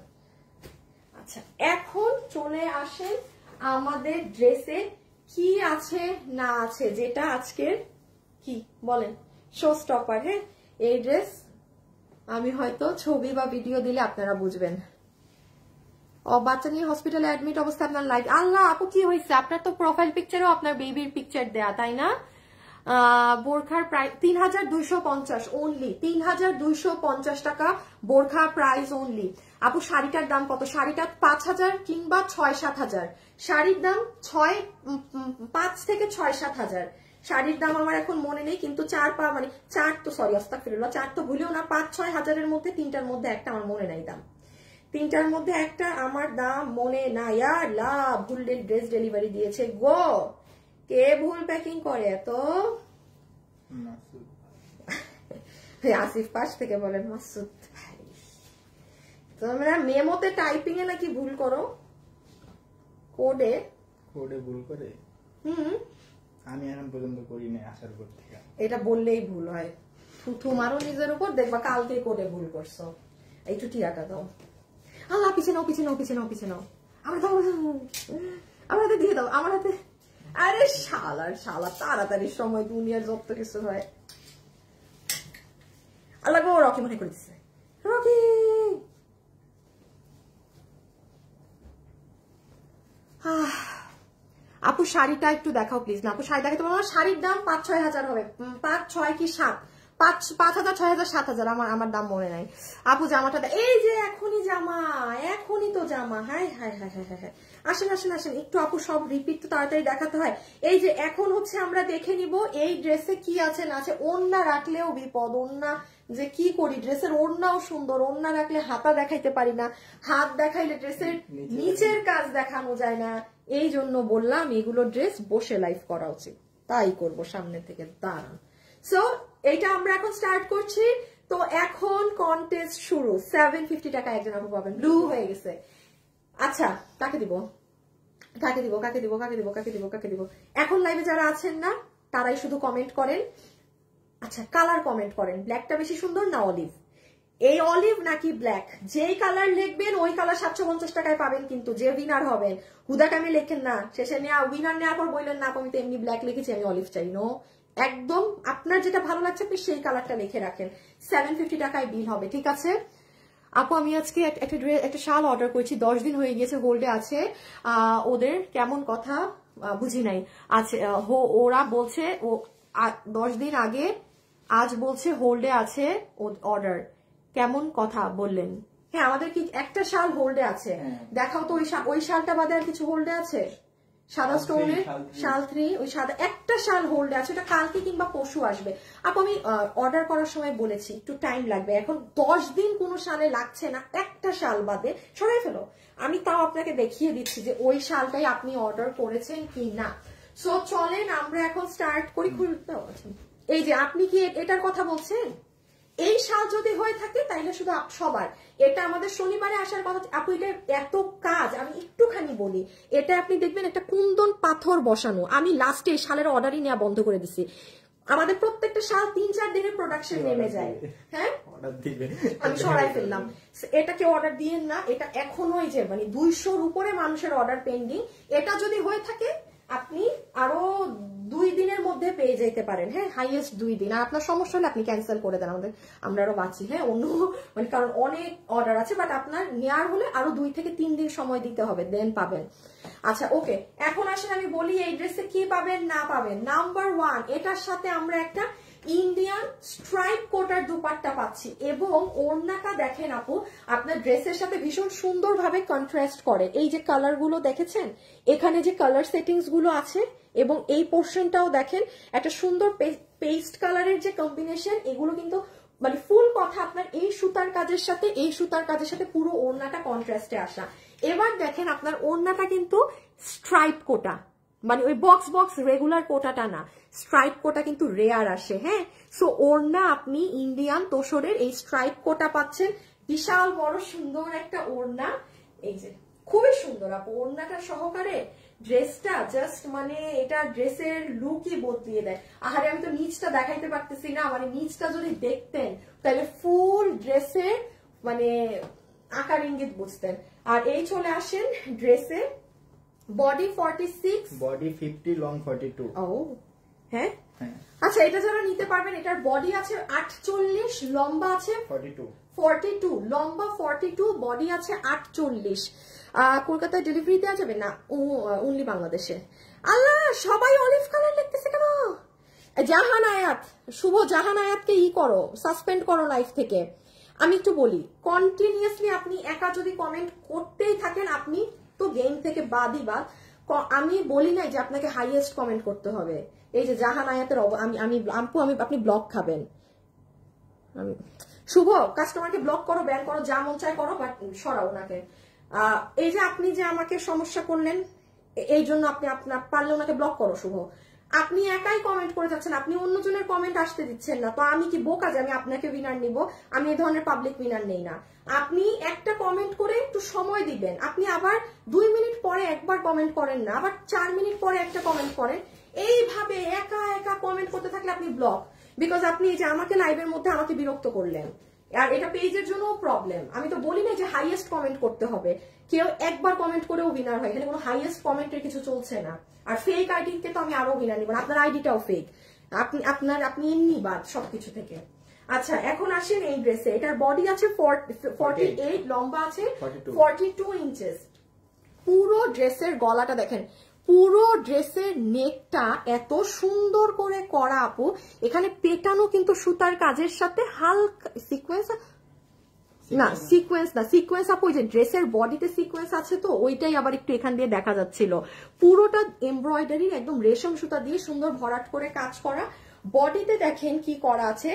আচ্ছা এখন চলে আসেন আমাদের ড্রেসে কি আছে না আছে, যেটা আজকের কি বলেন শো স্টপার। হ্যাঁ, এই ড্রেস আমি হয়তো ছবি বা ভিডিও দিলে আপনারা বুঝবেন। বাচ্চা নিয়ে হসপিটালে অ্যাডমিট অবস্থা আপনার লাইট, আল্লাহ আপু কি হয়েছে? আপনার তো প্রোফাইল পিকচারেও আপনার বেবির পিকচার দেয়া, তাই না? বোরখার প্রাইস 3250 অনলি, 3250 টাকা বোরখা প্রাইস অনলি। আপু শাড়িটার দাম কত? শাড়িটা 5000 কিংবা 6-7 শাড়ির দাম 5 থেকে 6-7 শাড়ির দাম আমার এখন মনে নেই, কিন্তু 4 তো সরি আস্তাগফিরুল্লাহ 4 তো ভুলেও না, 5-6 হাজারের মধ্যে 3টার মধ্যে একটা আমার মনে নাই দাম, 3টার মধ্যে একটা আমার দাম মনে নাই। আর ভুল ড্রেস ডেলিভারি দিয়েছে গো, কে ভুল প্যাকিং করে এত? আসিফ পাশ থেকে বলেন মাসুদ ভাই, তোমরা মেমোতে টাইপিং এ নাকি ভুল করো, কোডে ভুল করে। আমি এখন পর্যন্ত করি না, আসার পর থেকে এটা বললেই ভুল হয়। থুথু মারো নিজের উপর, দেখবা কালকে কোডে ভুল করছো। একটু টিয়াটা দাও, আল্লাহ পিছে নাও পিছে নাও পিছে নাও পিছে নাও, আমার হাতে দিয়ে দাও, আমার হাতে। আরে শালা তাড়াতাড়ি সময় দুনিয়ার যত কিছু হয়। আল্লাহ গো, রকি মনে করে দিচ্ছে, রকি আপু শাড়িটা একটু দেখাও প্লিজ। না আপু শাড়ি দেখাতে পারবো না, শাড়ির দাম 5-6 হাজার হবে, 5-6 কি 7, 5,000 6,000 7,000 আমার দাম মনে নাই। আপু জামাটা এই যে এখনই তো জামা। হ্যাঁ হ্যাঁ হ্যাঁ হ্যাঁ হ্যাঁ, আসেন আসেন আসেন একটু আপু, সব রিপিট তো তাড়াতাড়ি দেখাতে হয়। এই যে এখন হচ্ছে আমরা দেখে নিব এই ড্রেসে কি আছে না আছে। ওড়না রাখলেও বিপদ, ওড়না যে কি করি, ড্রেসের ওড়নাও সুন্দর, ওড়না রাখলে হাতা দেখাইতে পারি না, হাত দেখাইলে ড্রেসের নিচের কাজ দেখানো যায় না। এই জন্য বললাম এগুলো ড্রেস বসে লাইভ করা উচিত, তাই করব সামনে থেকে, দাঁড়ান। সো এটা আমরা এখন স্টার্ট করছি। তো এখন কন্টেস্ট শুরু। 750 টাকা একজন আপু পাবেন, ব্লু হয়ে গেছে। আচ্ছা কাকে দিব কাকে দিব কাকে দিব কাকে দিব কাকে দিব কাকে দিব? এখন লাইভে যারা আছেন না তারাই শুধু কমেন্ট করেন। আচ্ছা কালার কমেন্ট করেন, ব্ল্যাকটা বেশি সুন্দর না অলিভ? এই অলিভ নাকি ব্ল্যাক, যেই কালার লিখবেন ওই কালার 750 টাকায় পাবেন, কিন্তু যে উইনার হবেন হুদাকামে লেখেন না, শেষে উইনার নেওয়ার পর বললেন না আমি তো এমনি ব্ল্যাক লিখেছি আমি অলিভ চাই। নো, একদম আপনার যেটা ভালো লাগছে আপনি সেই কালারটা লিখে রাখেন, 750 টাকায় বিল হবে, ঠিক আছে। আপু আমি আজকে একটা শাল অর্ডার করেছি, 10 দিন হয়ে গেছে হোল্ডে আছে, ওদের কেমন কথা বুঝি নাই আছে, ওরা বলছে ও 10 দিন আগে, আজ বলছে হোল্ডে আছে অর্ডার, কেমন কথা বললেন। হ্যাঁ আমাদের কি একটা শাল হোল্ডে আছে, দেখাও তো ওই শালটা বাদে আর কিছু হোল্ডে আছে, সাদা স্টোনের শাল 3, ওই সাদা একটা শাল হোল্ডে আছে, ওটা কালকে কিংবা পরশু আসবে। আপু আমি অর্ডার করার সময় বলেছি একটু টাইম লাগবে, এখন 10 দিন কোনো শালে লাগছে না, একটা শাল বাদে সরাই ফেলো। আমি তাও আপনাকে দেখিয়ে দিচ্ছি যে ওই শালটাই আপনি অর্ডার করেছেন কি না। সো চলেন আমরা এখন স্টার্ট করি। খুলতে এই যে আপনি কি এটার কথা বলছেন, এই শাল যদি হয়ে থাকে তাইলে শুধু সবার, এটা আমাদের শনিবারে আসার কথা। আপু এটা এত কাজ, আমি একটুখানি বলি, এটা আপনি দেখবেন একটা কুন্দন পাথর বসানো, আমি লাস্টে শালের অর্ডারই নেওয়া বন্ধ করে দিছি। আমাদের প্রত্যেকটা শাল 3-4 দিনের প্রোডাকশন নেমে যায়। হ্যাঁ আমি সরাই ফেললাম, এটা কেউ অর্ডার দিয়েন না, এটা এখনো এই যে মানে 200-র উপরে মানুষের অর্ডার পেন্ডিং। এটা যদি হয়ে থাকে আপনি আরো 2 দিনের মধ্যে পেয়ে যেতে পারেন, হ্যাঁ হাইয়েস্ট 2 দিন। আর আপনার সমস্যা হলে আপনি ক্যান্সেল করে দেন, আমরা আরো বাঁচি, হ্যাঁ অন্য মানে কারণ অনেক অর্ডার আছে, বাট আপনার নেওয়ার হলে আরো 2 থেকে 3 দিন সময় দিতে হবে, দেন পাবেন। আচ্ছা ওকে, এখন আসেন আমি বলি এই ড্রেসে কি পাবেন না পাবেন। নাম্বার 1, এটার সাথে আমরা একটা ইন্ডিয়ান স্ট্রাইপ কোটার দুপাট্টা পাচ্ছি, এবং ওড়নাটা দেখেন আপু আপনার ড্রেসের সাথে ভীষণ সুন্দরভাবে কন্ট্রাস্ট করে। এই যে কালার গুলো দেখেছেন, এখানে যে কালার সেটিংস গুলো আছে, এবং এই পোর্শনটাও দেখেন একটা সুন্দর পেস্ট কালারের যে কম্বিনেশন, এগুলো কিন্তু মানে ফুল কথা আপনার এই সুতার কাজের সাথে এই সুতার কাজের সাথে পুরো ওড়নাটা কন্ট্রাস্টে আসা। এবার দেখেন আপনার ওড়নাটা কিন্তু স্ট্রাইপ কোটা, মানে ওই বক্স বক্স রেগুলার কোটাটা না, স্ট্রাইপ কোটা কিন্তু রেয়ার আসে, হ্যাঁ। সো ওড়না আপনি ইন্ডিয়ান তোসরের এই স্ট্রাইপ কোটা পাচ্ছেন, বিশাল বড় সুন্দর একটা ওড়না, এই যে খুবই সুন্দর আপু ওড়নাটা সহকারে। ড্রেসটা জাস্ট মানে এটা ড্রেসের লুকই বদলিয়ে দেয়। আহারে আমি তো নিচটা দেখাইতে পারতেছি না, মানে নিচটা যদি দেখতেন তাহলে ফুল ড্রেসের মানে আকার ইঙ্গিত বুঝতেন। আর এই চলে আসেন ড্রেসে, বডি 46, বডি 50, লং 42। ও হ্যাঁ আচ্ছা, এটা যারা নিতে পারবেন, এটার বডি আছে 48, লম্বা আছে 42, লম্বা 42, বডি আছে 48। কলকাতায় ডেলিভারি দেওয়া যাবে না, অনলি বাংলাদেশে। আল্লাহ সবাই অলিভ কালার লিখতেছে কেন? জাহান আয়াত, শুভ জাহান আয়াতকে করো, সাসপেন্ড করো লাইফ থেকে। আমি একটু বলি, কন্টিনিউয়াসলি আপনি একা যদি কমেন্ট করতেই থাকেন আপনি তো গেম থেকে বাদই বাদ। আমি বলি নাই যে আপনাকে হাইয়েস্ট কমেন্ট করতে হবে। এই যে জাহান আয়াতের আপনি ব্লক খাবেন। শুভ কাস্টমারকে ব্লক করো, ব্যান করো, যা মন চায় করো, বাট সরাও ওনাকে। এই যে আপনি যে আমাকে সমস্যা করলেন, এই জন্য আপনি আপনার পারলে ওনাকে ব্লক করো। শুভ আপনি একাই কমেন্ট করে যাচ্ছেন, আপনি অন্যজনের কমেন্ট আসতে দিচ্ছেন না, তো আমি কি বোকা যে আমি আপনাকে উইনার নিব? আমি এই ধরনের পাবলিক উইনার নেই না। আপনি একটা কমেন্ট করে একটু সময় দিবেন, আপনি আবার 2 মিনিট পরে একবার কমেন্ট করেন না, আবার 4 মিনিট পরে একটা কমেন্ট করেন। এইভাবে একা একা কমেন্ট করতে থাকলে আপনি ব্লক, বিকজ আপনি এই যে আমাকে লাইভের মধ্যে আমাকে বিরক্ত করলেন, আর এটা পেজের জন্য প্রবলেম। আমি তো বলি না যে হাইয়েস্ট কমেন্ট করতে হবে, কেউ একবার কমেন্ট করেও উইনার হয়, এখানে কোনো হাইয়েস্ট কমেন্টের কিছু চলছে না। আর ফেক আইডিকে তো আমি আরো উইনার নিব না, আপনার আইডিটাও ফেক, আপনি এমনি বাদ সবকিছু থেকে। আচ্ছা এখন আসেন এই ড্রেসে, এটার বডি আছে 48, লম্বা আছে 42 ইঞ্চেস। পুরো ড্রেসের গলাটা দেখেন, পুরো ড্রেসের নেকটা এত সুন্দর করে করা আপু, এখানে পেটানো কিন্তু সুতার কাজের সাথে হালকা সিকোয়েন্স আপু, যে ড্রেসের বডিতে সিকোয়েন্স আছে তো ওইটাই আবার একটু এখান দিয়ে দেখা যাচ্ছিল। পুরোটা এমব্রয়ডারি একদম রেশম সুতা দিয়ে সুন্দর ভরাট করে কাজ করা। বডিতে দেখেন কি করা আছে,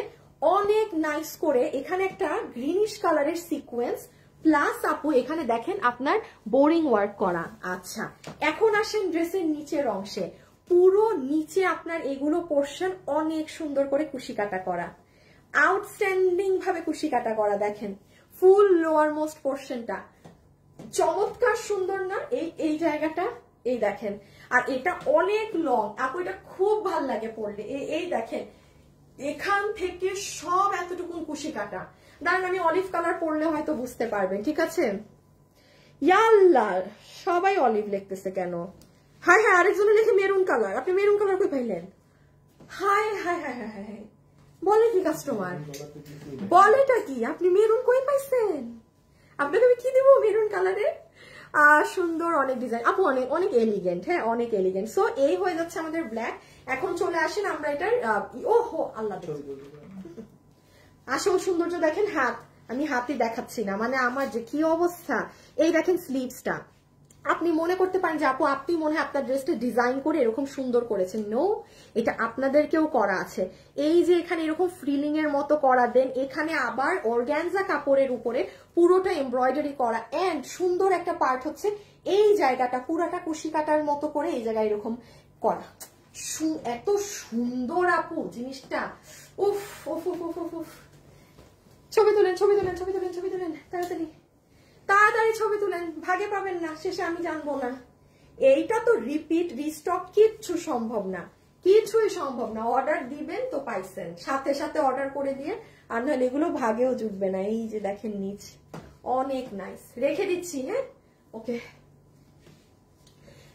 অনেক নাইস করে এখানে একটা গ্রিনিশ কালারের সিকোয়েন্স, প্লাস আপু এখানে দেখেন আপনার বোরিং ওয়ার্ক করা। আচ্ছা এখন আসেন ড্রেসের নিচের অংশে, পুরো নিচে আপনার এগুলো পোর্শন অনেক সুন্দর করে কুশি কাটা করা, আউটস্ট্যান্ডিং ভাবে কুশি কাটা করা। দেখেন ফুল লোয়ার মোস্ট পোর্শনটা চমৎকার সুন্দর না? এই জায়গাটা এই দেখেন, আর এটা অনেক লং আপু, এটা খুব ভাল লাগে পরলে। এই দেখেন এখান থেকে সব এতটুকুন কুশি কাটা। দাঁড়ান আমি অলিভ কালার পরলে হয়তো বুঝতে পারবেন, ঠিক আছে? ইয়াল্লা, সবাই অলিভ লিখতেছে কেন? হাই হাই, আরেকজনে লিখে মেরুন কালার। আপনি মেরুন কালার কই পাইলেন? High high high high high, বলে কি কাস্টমার, বলেটা কি? আপনি মেরুন কই পাইছেন? আপনাকে আমি কি দিব মেরুন কালারে? সুন্দর অনেক ডিজাইন আপু, অনেক অনেক এলিগেন্ট। হ্যাঁ অনেক এলিগেন্ট। সো এই হয়ে যাচ্ছে আমাদের ব্ল্যাক। এখন চলে আসেন আমরা এটার ওহো আল্লাহ আসল সৌন্দর্য দেখেন। হাত আমি হাতে দেখাচ্ছি না, মানে আমার যে কি অবস্থা। এই দেখেন স্লিভসটা। আপনি মনে করতে পারেন যে আপু আপনি মনে হয় আপনার ড্রেসটা ডিজাইন করে এরকম সুন্দর করেছেন। নো, এটা আপনাদেরকেও করা আছে। এই যে এখানে এরকম ফ্রিলিং এর মতো করা, দেন এখানে আবার অর্গানজা কাপড়ের উপরে পুরোটা এমব্রয়ডারি করা, এন্ড সুন্দর একটা পার্ট হচ্ছে এই জায়গাটা পুরাটা কুশি কাটার মতো করে এই জায়গায় এরকম করা। এত সুন্দর আপু জিনিসটা। উফ উফ উফ উফ উফ। ছবি তুলেন, ছবি তুলেন, ছবি তুলেন, ছবি তুলেন, তাড়াতাড়ি তাড়াতাড়ি ছবি তুলেন, ভাগে পাবেন না, শেষে আমি জানবো না। এইটা তো রিপিট রিস্টক কিচ্ছু সম্ভব না, কিছুই সম্ভব না। অর্ডার দিবেন তো পাইছেন, সাথে সাথে অর্ডার করে দিয়ে, আর নাহলে এগুলো ভাগেও জুটবে না। এই যে দেখেন নিচ, অনেক নাইস। রেখে দিচ্ছি। হ্যাঁ ওকে,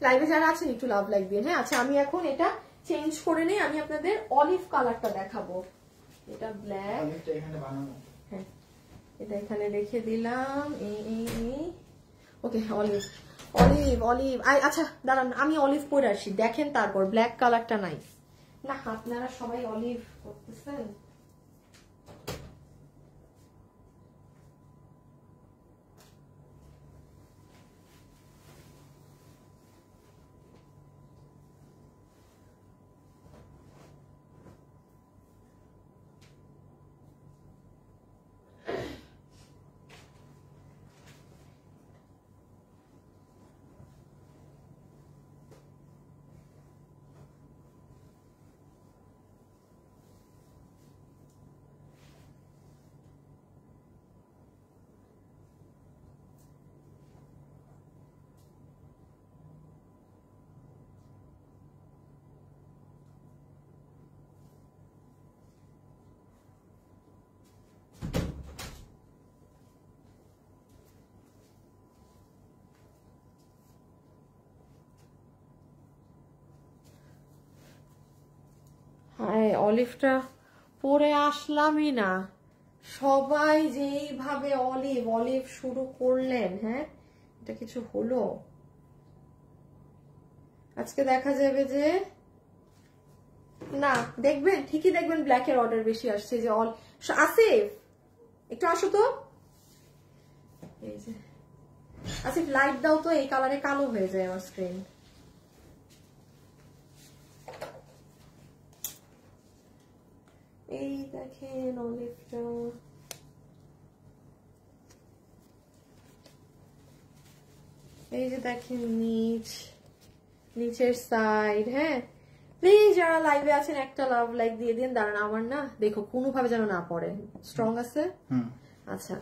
লাইভে যারা আছেন একটু লাভ লাইক দিয়ে। হ্যাঁ আচ্ছা, আমি এখন এটা চেঞ্জ করে নেই, আমি আপনাদের অলিভ কালারটা দেখাবো। এটা ব্ল্যাক, হ্যাঁ এটা এখানে রেখে দিলাম। ওকে, অলিভ অলিভ অলিভ। আচ্ছা দাঁড়ান, আমি অলিভ পরে আসি, দেখেন তারপর ব্ল্যাক কালারটা নাই না। আপনারা সবাই অলিভ করতেছেন। হ্যাঁ অলিভটা পরে আসলামই না, সবাই যেইভাবে অলিভ অলিভ শুরু করলেন। হ্যাঁ এটা কিছু হলো আজকে, দেখা যাবে যে না, দেখবেন ঠিকই দেখবেন ব্ল্যাকের অর্ডার বেশি আসছে। যে আসিফ একটু আসো তো, এই যে আসিফ লাইট দাও তো, এই কালারে কালো হয়ে যায় আমার স্ক্রিন। এই দেখেন অলিভটা, এই যে দেখেন নিচ, নিচের সাইড। হ্যাঁ প্লিজ যারা লাইভে আছেন একটা লাভ লাইক দিয়ে দিন। দাঁড়ান আমার না দেখো কোনোভাবে যেন না পড়ে, স্ট্রং আছে। আচ্ছা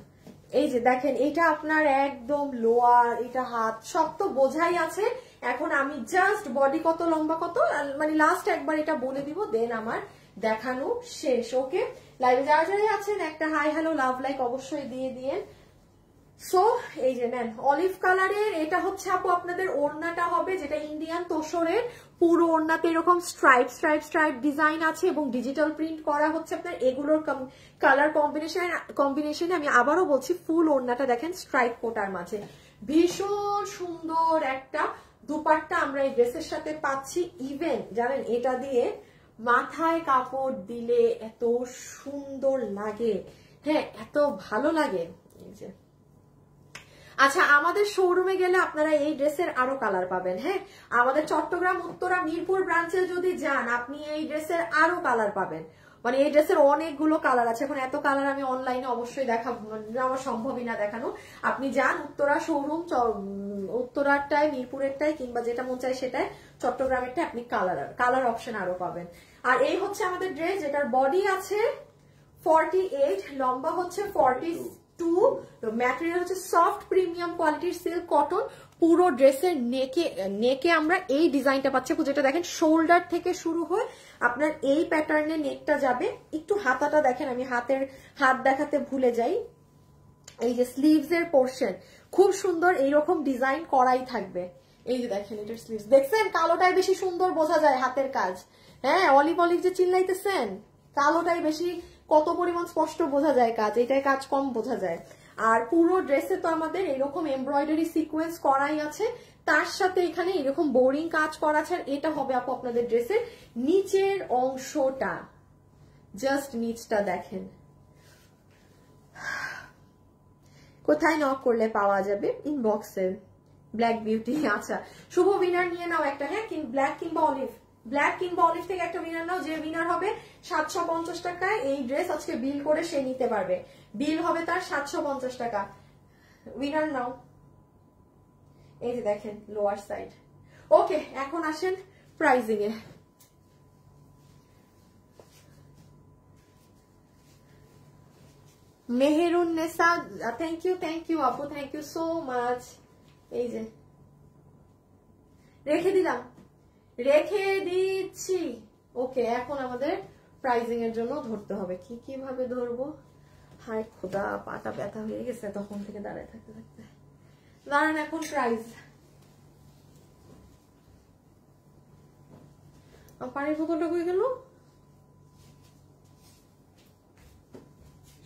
এই যে দেখেন, এটা আপনার একদম লোয়ার, এটা হাত সব তো বোঝাই আছে। এখন আমি জাস্ট বডি কত লম্বা কত মানে লাস্ট একবার এটা বলে দিব, দেন আমার দেখানো শেষ। ওকে, লাইভে যারা যারা আছেন একটা হাই হ্যালো লাভ লাইক অবশ্যই দিয়ে দিয়েন। সো এই যে নেন অলিভ কালারের, এটা হচ্ছে আপু আপনাদের ওড়নাটা হবে যেটা ইন্ডিয়ান তোষরের, পুরো ওড়নাতে এরকম স্ট্রাইপ স্ট্রাইপ স্ট্রাইপ ডিজাইন আছে এবং ডিজিটাল প্রিন্ট করা হচ্ছে আপনার। এগুলোর কালার কম্বিনেশনে আমি আবারও বলছি, ফুল ওড়নাটা দেখেন স্ট্রাইপ কোটার মাঝে, ভীষণ সুন্দর একটা দুপাট্টা আমরা এই ড্রেসের সাথে পাচ্ছি। ইভেন জানেন এটা দিয়ে মাথায় কাপড় দিলে এত সুন্দর লাগে, হ্যাঁ এত ভালো লাগে। এই যে আচ্ছা, আমাদের শোরুমে গেলে আপনারা এই ড্রেসের আরো কালার পাবেন। হ্যাঁ আমাদের চট্টগ্রাম উত্তরা মিরপুর ব্রাঞ্চে যদি যান আপনি এই ড্রেসের আরো কালার পাবেন, মানে এই ড্রেসের অনেকগুলো কালার আছে। এখন এত কালার আমি অনলাইনে অবশ্যই দেখাবো, আমার সম্ভবই না দেখানো। আপনি যান উত্তরা শোরুম, উত্তরারটায় মিরপুরেরটায় কিংবা যেটা মন চায় সেটাই, চট্টগ্রামেরটা আপনি কালার অপশন আরো পাবেন। আর এই হচ্ছে আমাদের ড্রেস, যেটার বডি আছে 48, লম্বা হচ্ছে ম্যাটেরিয়াল হচ্ছে সফট প্রিমিয়াম কোয়ালিটির সিল্ক কটন। পুরো ড্রেসের নেকে আমরা এই ডিজাইনটা পাচ্ছি, যেটা দেখেন শোল্ডার থেকে শুরু হয়ে আপনার এই প্যাটার্নে নেকটা যাবে। একটু হাতাটা দেখেন, আমি হাত দেখাতে ভুলে যাই। এই যে স্লিভস এর পোর্শন খুব সুন্দর, এইরকম ডিজাইন করাই থাকবে। এই যে দেখেন এটার স্লিভস দেখছেন, কালোটাই বেশি সুন্দর বোঝা যায় হাতের কাজ। হ্যাঁ, অলিভ অলিভ যে চিল্লাইতেছেন, কালোটাই বেশি কত পরিমাণ স্পষ্ট বোঝা যায় কাজ, এটাই কাজ কম বোঝা যায়। আর পুরো ড্রেসে তো আমাদের এরকম এমব্রয়ডারি সিকোয়েন্স করাই আছে, তার সাথে এখানে এরকম বোরিং কাজ করা আছে। আর এটা হবে আপু আপনাদের ড্রেসের নিচের অংশটা, জাস্ট নিচটা দেখেন। কোথায় নক করলে পাওয়া যাবে? ইনবক্সে। ব্ল্যাক বিউটি, আচ্ছা শুভ উইনার নিয়ে নাও একটা। হ্যাঁ, ব্ল্যাক কিংবা অলিভ, ব্ল্যাক কিংবা অলিভ থেকে একটা উইনার নাও। যে উইনার হবে 750 টাকায় এই ড্রেস আজকে বিল করে সে নিতে পারবে। বিল হবে তার 750 টাকা। Winner now. এই যে দেখেন লোয়ার সাইড। ওকে, এখন আসেন প্রাইজিং এ। মেহেরুন নেসা, থ্যাংক ইউ আপু, থ্যাংক ইউ সো মাচ। এই যে রেখে দিচ্ছি। ওকে, এখন আমাদের প্রাইজিং এর জন্য ধরতে হবে। কিভাবে ধরবো? হায় খোদা, পাটা ব্যথা হয়ে গেছে তখন থেকে দাঁড়ায় থাকতে। দাঁড়ান, এখন প্রাইস। পানির বোতলটা কই গেল?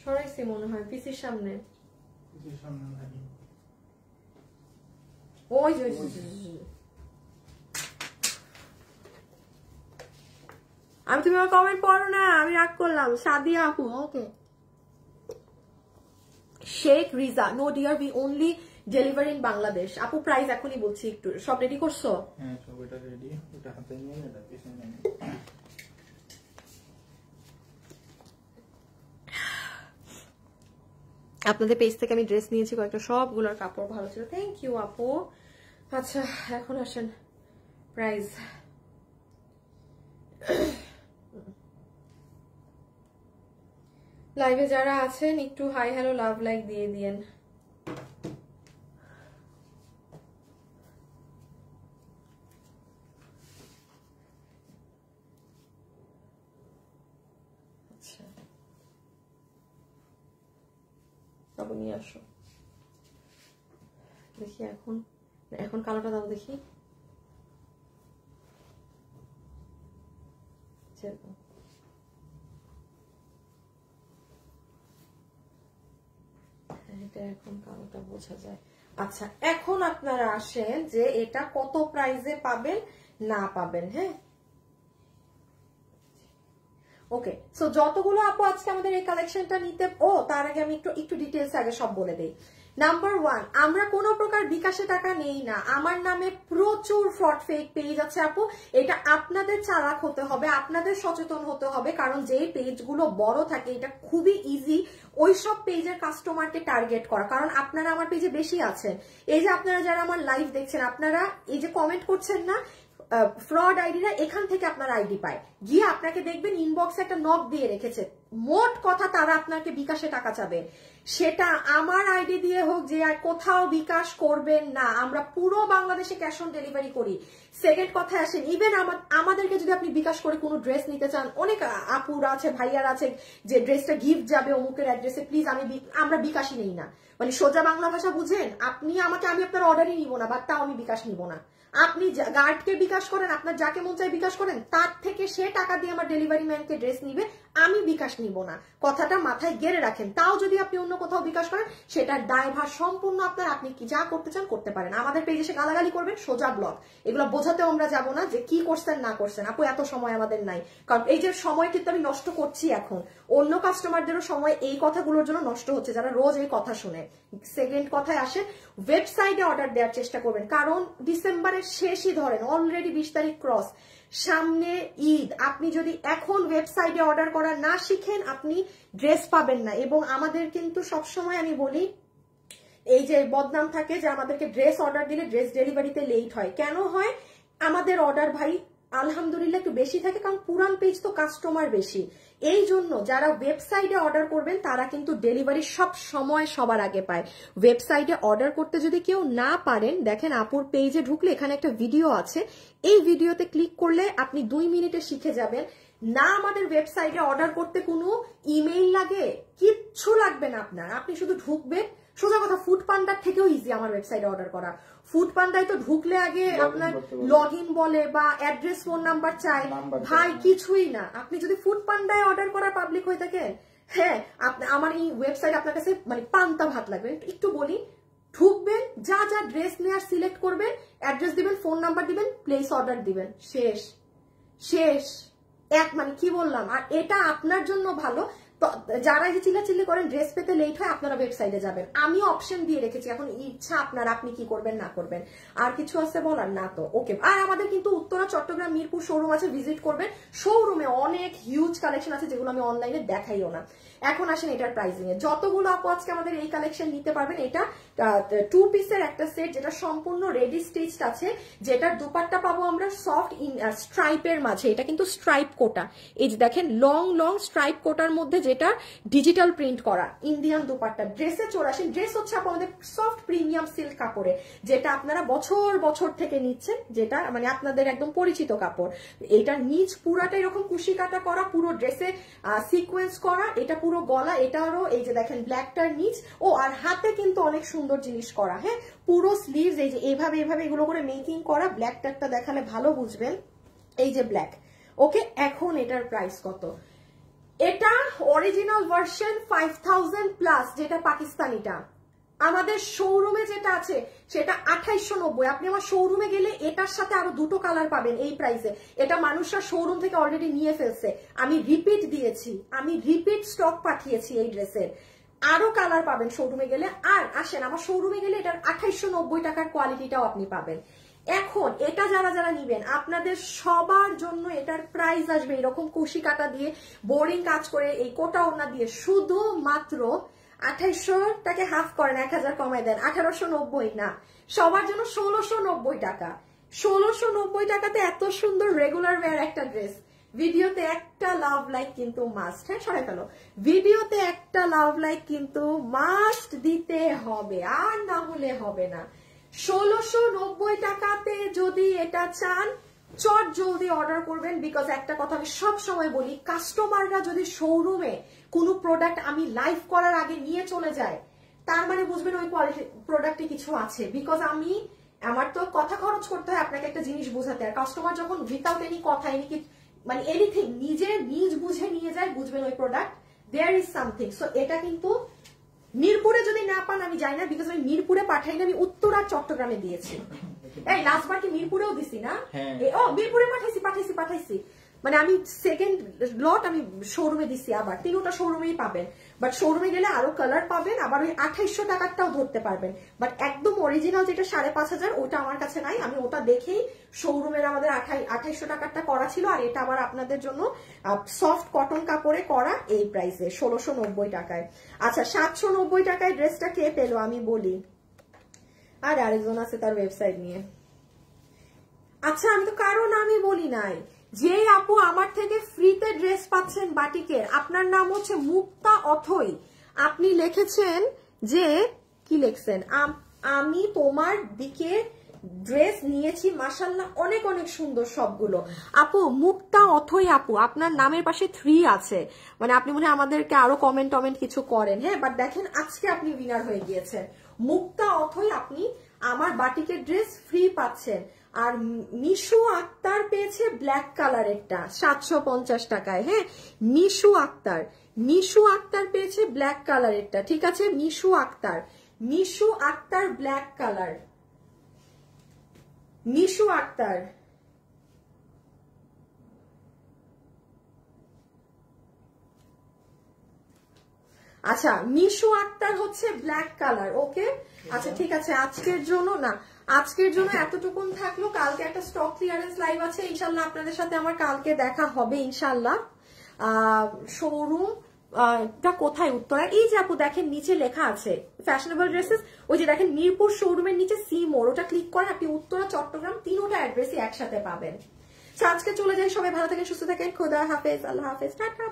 সরাইছি মনে হয় পিসির সামনে। ওই যে আমি, তুমি আমার কমেন্ট পড়ো না, আমি রাগ করলাম। সাদিয়া আপু, okay. Sheikh Riza, no dear, we only delivery in Bangladesh. আপু প্রাইস এখনই বলছি, একটু সব রেডি করছো? হ্যাঁ, সব এটা রেডি। ওটা হাতে নিয়ে এটা পিছনে নিয়ে। আপনাদের পেজ থেকে আমি ড্রেস নিয়েছি কয়েকটা, সবগুলোর কাপড় ভালো ছিল। থ্যাংক ইউ আপু। আচ্ছা, এখন আসেন প্রাইস। লাইভে যারা আছেন একটু হাই হ্যালো লাভ লাইক দিয়ে দিয়েন। আচ্ছা, বাবু নিয়ে আসো। দেখি এখন কালোটা দাও দেখি। এটা এখন কালোটা বোঝা যায়। আচ্ছা, এখন আপনারা আসেন যে এটা কত প্রাইসে পাবেন না পাবেন। হ্যাঁ, ওকে। সো যতগুলো আপু আজকে আমাদের এই কালেকশনটা নিতে, তার আগে আমি একটু ডিটেলস আগে সব বলে দেই। নাম্বার 1, আমরা কোনো প্রকার বিকাশে টাকা নেই না। আমার নামে প্রচুর ফ্রড ফেক পেজ আছে আপু, এটা আপনাদের চালাক হতে হবে, আপনাদের সচেতন হতে হবে। কারণ যেই পেজগুলো বড় থাকে, এটা খুবই ইজি ওইসব পেজের কাস্টমারকে টার্গেট করা। কারণ আপনারা আমার পেজে বেশি আছেন। এই যে আপনারা যারা আমার লাইভ দেখছেন, আপনারা এই যে কমেন্ট করছেন না, ফ্রড আইডিরা এখান থেকে আপনার আইডি পায়, গিয়ে আপনাকে দেখবেন ইনবক্সে একটা নক দিয়ে রেখেছে। মোট কথা তারা আপনাকে বিকাশে টাকা চাবে, সেটা আমার আইডি দিয়ে হোক, যে কোথাও বিকাশ করবেন না। আমরা পুরো বাংলাদেশে ক্যাশ অন ডেলিভারি করি। সেকেন্ড কথা আসেন, ইভেন আমাদেরকে যদি আপনি বিকাশ করে কোনো ড্রেস নিতে চান, অনেক আপুরা আছে, ভাইয়ার আছে যে ড্রেসটা গিফট যাবে অমুকের অ্যাড্রেসে, প্লিজ আমরা বিকাশই নেই না। মানে সোজা বাংলা ভাষা বুঝেন, আমি আপনার অর্ডারই নিব না, বা তাও আমি বিকাশ নিব না। আপনি গার্ডকে বিকাশ করেন, আপনার যাকে মন চায় বিকাশ করেন, তার থেকে সে টাকা দিয়ে আমার ডেলিভারি ম্যানকে ড্রেস নিবে, আমি বিকাশ নিব না। কথাটা মাথায় গেড়ে রাখেন। তাও যদি আপনি অন্য কোথাও বিকাশ করেন, সেটার দায়ভার সম্পূর্ণ আপনার। আপনি কি যা করতে চান করতে পারেন। আমাদের পেজে এসে গালাগালি করবেন, সোজা ব্লক। এগুলো বোঝাতেও আমরা যাবো না যে কি করছেন না করছেন। আপু এত সময় আমাদের নাই, কারণ এই যে সময় কিন্তু আমি নষ্ট করছি এখন, অন্য কাস্টমারদেরও সময় এই কথাগুলোর জন্য নষ্ট হচ্ছে, যারা রোজ এই কথা শুনে। সেকেন্ড কথায় আসে, ওয়েবসাইটে অর্ডার দেওয়ার চেষ্টা করবেন, কারণ ডিসেম্বরের শেষই ধরেন, অলরেডি 20 তারিখ ক্রস, সামনে ঈদ। আপনি যদি এখন ওয়েবসাইটে অর্ডার করা না শিখেন, আপনি ড্রেস পাবেন না। এবং আমাদের কিন্তু সবসময় আমি বলি, এই যে বদনাম থাকে যে আমাদেরকে ড্রেস অর্ডার দিলে ড্রেস ডেলিভারিতে লেট হয়। কেন হয়? আমাদের অর্ডার ভাই আলহামদুলিল্লাহ একটু বেশি থাকে, কারণ পুরান পেজ তো কাস্টমার বেশি। এই জন্য যারা ওয়েবসাইটে অর্ডার করবেন তারা কিন্তু ডেলিভারি সব সময় সবার আগে পায়। ওয়েবসাইটে অর্ডার করতে যদি কেউ না পারেন, দেখেন আপুর পেজে ঢুকলে এখানে একটা ভিডিও আছে, এই ভিডিওতে ক্লিক করলে আপনি 2 মিনিটে শিখে যাবেন। না আমাদের ওয়েবসাইটে অর্ডার করতে কোনো ইমেইল লাগে, কিচ্ছু লাগবে না আপনার, আপনি শুধু ঢুকবেন। সোজা কথা, ফুড পান্ডার থেকেও ইজি আমার ওয়েবসাইটে অর্ডার করা। ফুড পান্ডায় তো ঢুকলে আগে আপনার লগ ইন বলে বা অ্যাড্রেস ফোন নাম্বার চাই, ভাই কিছুই না। আপনি যদি ফুড পান্ডায় অর্ডার করা পাবলিক হয়ে থাকেন, হ্যাঁ আমার এই ওয়েবসাইট আপনার কাছে মানে পান্তা ভাত লাগবে। একটু বলি, ঢুকবেন, যা যা ড্রেস নেওয়ার সিলেক্ট করবেন, অ্যাড্রেস দিবেন, ফোন নাম্বার দিবেন, প্লেস অর্ডার দিবেন, শেষ শেষ। মানে কি বললাম। আর এটা আপনার জন্য ভালো, যারা এই চিল্লাচিল্লি করেন ড্রেস পেতে লেট হয়, আপনারা ওয়েবসাইটে যাবেন। আমি অপশন দিয়ে রেখেছি, এখন ইচ্ছা আপনার, আপনি কি করবেন না করবেন। আর কিছু আছে বলার? না তো, ওকে। আর আমাদের কিন্তু উত্তরা, চট্টগ্রাম, মিরপুর শোরুম আছে, ভিজিট করবেন। শোরুমে অনেক হিউজ কালেকশন আছে যেগুলো আমি অনলাইনে দেখাইও না। এখন আসেন এটার প্রাইসিং এ। যতগুলো আপু আজকে আমাদের এই কালেকশন নিতে পারবেন, এটা 2 পিসের একটা সেট, যেটা সম্পূর্ণ রেডি স্টিচড আছে, যেটার দুপাট্টা পাবো আমরা সফট স্ট্রাইপের মাঝে। এটা কিন্তু স্ট্রাইপ কোটা, এই যে দেখেন লং লং স্ট্রাইপ কোটার মধ্যে যেটা ডিজিটাল প্রিন্ট করা ইন্ডিয়ান দুপাট্টা। ড্রেসে চলে আসেন, ড্রেস হচ্ছে আমাদের সফট প্রিমিয়াম সিল্ক কাপড়ে, যেটা আপনারা বছর বছর থেকে নিচ্ছেন, যেটা মানে আপনাদের একদম পরিচিত কাপড়। এটা নিচ পুরাটা এরকম কুশি কাটা করা, পুরো ড্রেসে সিকোয়েন্স করা, এটা পুরো গলা, এটারও এই যে দেখেন ব্ল্যাকটার নিচ। ও আর হাতে কিন্তু অনেক সুন্দর জিনিস করা, হ্যাঁ পুরো স্লিভস এই যে এইভাবে এইভাবে এগুলো করে মেকিং করা। ব্ল্যাকটারটা দেখালে ভালো বুঝবেন, এই যে ব্ল্যাক। ওকে, এখন এটার প্রাইস কত? এটা অরিজিনাল ভার্সন 5000 প্লাস, যেটা পাকিস্তানিটা। আমাদের শোরুমে যেটা আছে সেটা 2890। আপনি আমার শোরুমে গেলে এটার সাথে আরো 2টো কালার পাবেন এই প্রাইসে। এটা মানুষরা শোরুম থেকে অলরেডি নিয়ে ফেলছে, আমি রিপিট দিয়েছি, আমি রিপিট স্টক পাঠিয়েছি এই ড্রেসের। আরো কালার পাবেন শোরুমে গেলে। আর আসেন আমার শোরুমে গেলে এটার 2890 টাকার কোয়ালিটিটাও আপনি পাবেন। এখন এটা যারা যারা নিবেন, আপনাদের সবার জন্য এটার প্রাইস আসবে এরকম কুশি কাটা দিয়ে, বোরিং কাজ করে, এই কোটা ওনা দিয়ে, শুধু মাত্র 2800 টাকে হাফ করেন, 1000 কমায় দেন, 1890 না, সবার জন্য 1690 টাকা। 1690 টাকাতে এত সুন্দর রেগুলার ওয়্যার একটা ড্রেস। ভিডিওতে একটা লাভ লাইক কিন্তু মাস্ট, হ্যাঁ সরাই ফেলো, ভিডিওতে একটা লাভ লাইক কিন্তু মাস্ট দিতে হবে, আর না হলে হবে না। 1690 টাকাতে যদি এটা চান, চট জলদি অর্ডার করবেন। বিকজ একটা কথা আমি সব সময় বলি, কাস্টমাররা যদি শোরুমে কোনো প্রোডাক্ট আমি লাইভ করার আগে নিয়ে চলে যায়, তার মানে বুঝবেন ওই কোয়ালিটি প্রোডাক্টে কিছু আছে। বিকজ আমার তো কথা খরচ করতে হয় আপনাকে একটা জিনিস বোঝাতে, আর কাস্টমার যখন উইথাউট এনি কথা মানে এনিথিং নিজ বুঝে নিয়ে যায়, বুঝবেন ওই product there is something. So এটা কিন্তু মিরপুরে যদি না পান আমি যাই না, বিকজ আমি মিরপুরে পাঠাই না, আমি উত্তর আর চট্টগ্রামে দিয়েছি। এই লাস্টবার কি মিরপুরেও দিছি না? ও মিরপুরে পাঠাইছি মানে আমি সেকেন্ড লট আমি শোরুমে দিছি, আবার 3টা শোরুমেই পাবেন। বাট শোরুমে গেলে আরো কালার পাবেন, আবার ওই 2800 টাকারটাও ধরতে পারবেন। বাট একদম অরিজিনাল যেটা 5500, ওটা আমার কাছে নাই, আমি ওটা দেখেই শোরুমের আমাদের 2800 টাকারটা করা ছিল। আর এটা আবার আপনাদের জন্য সফট কটন কাপড়ে করা, এই প্রাইসে 1690 টাকায়। আচ্ছা 790 টাকায় ড্রেসটা কে পেলো আমি বলি, আর আরেকজন আছে তার ওয়েবসাইট নিয়ে। আচ্ছা আমি তো কারো নামই বলি নাই। যে আপু আমার থেকে ফ্রিতে ড্রেস পাচ্ছেন বাটিকের, আপনার নাম হচ্ছে মুক্তা অথই। আপনি লিখেছেন যে কি লিখছেন, আমি তোমার দিকে ড্রেস নিয়েছি, মাশাআল্লাহ অনেক অনেক সুন্দর সবগুলো। আপু মুক্তা অথই আপু, আপনার নামের পাশে 3 আছে, মানে আপনি মনে হয় আমাদেরকে আরো কমেন্ট কিছু করেন, হ্যাঁ। বাট দেখেন আজকে আপনি উইনার হয়ে গিয়েছেন। মুক্তা অথই, আপনি আমার বাটিকের ড্রেস ফ্রি পাচ্ছেন। আর মিশু আক্তার পেয়েছে ব্ল্যাক কালারেরটা 750 টাকায়, হ্যাঁ। মিশু আক্তার পেয়েছে ব্ল্যাক কালারেরটা, ঠিক আছে। Mishu Akter black colour, Mishu Akter. আচ্ছা মিশু আক্তার হচ্ছে ব্ল্যাক কালার, ওকে। আচ্ছা ঠিক আছে, আজকের জন্য এতটুকুন থাকলো। কালকে একটা স্টক ক্লিয়ারেন্স লাইভ আছে, ইনশাল্লাহ আপনাদের সাথে আমার কালকে দেখা হবে ইনশাল্লাহ। শোরুম কোথায়? উত্তরা। এই যে আপু দেখেন নিচে লেখা আছে ফ্যাশনেবল ড্রেসেস, ওই যে দেখেন মিরপুর শোরুমের নিচে সি মোড়, ওটা ক্লিক করেন আপনি উত্তরা, চট্টগ্রাম 3টা অ্যাড্রেসই একসাথে পাবেন। আজকে চলে যাই, সবাই ভালো থাকেন, সুস্থ থাকেন, খোদা হাফেজ, আল্লাহ হাফেজ, টাটা।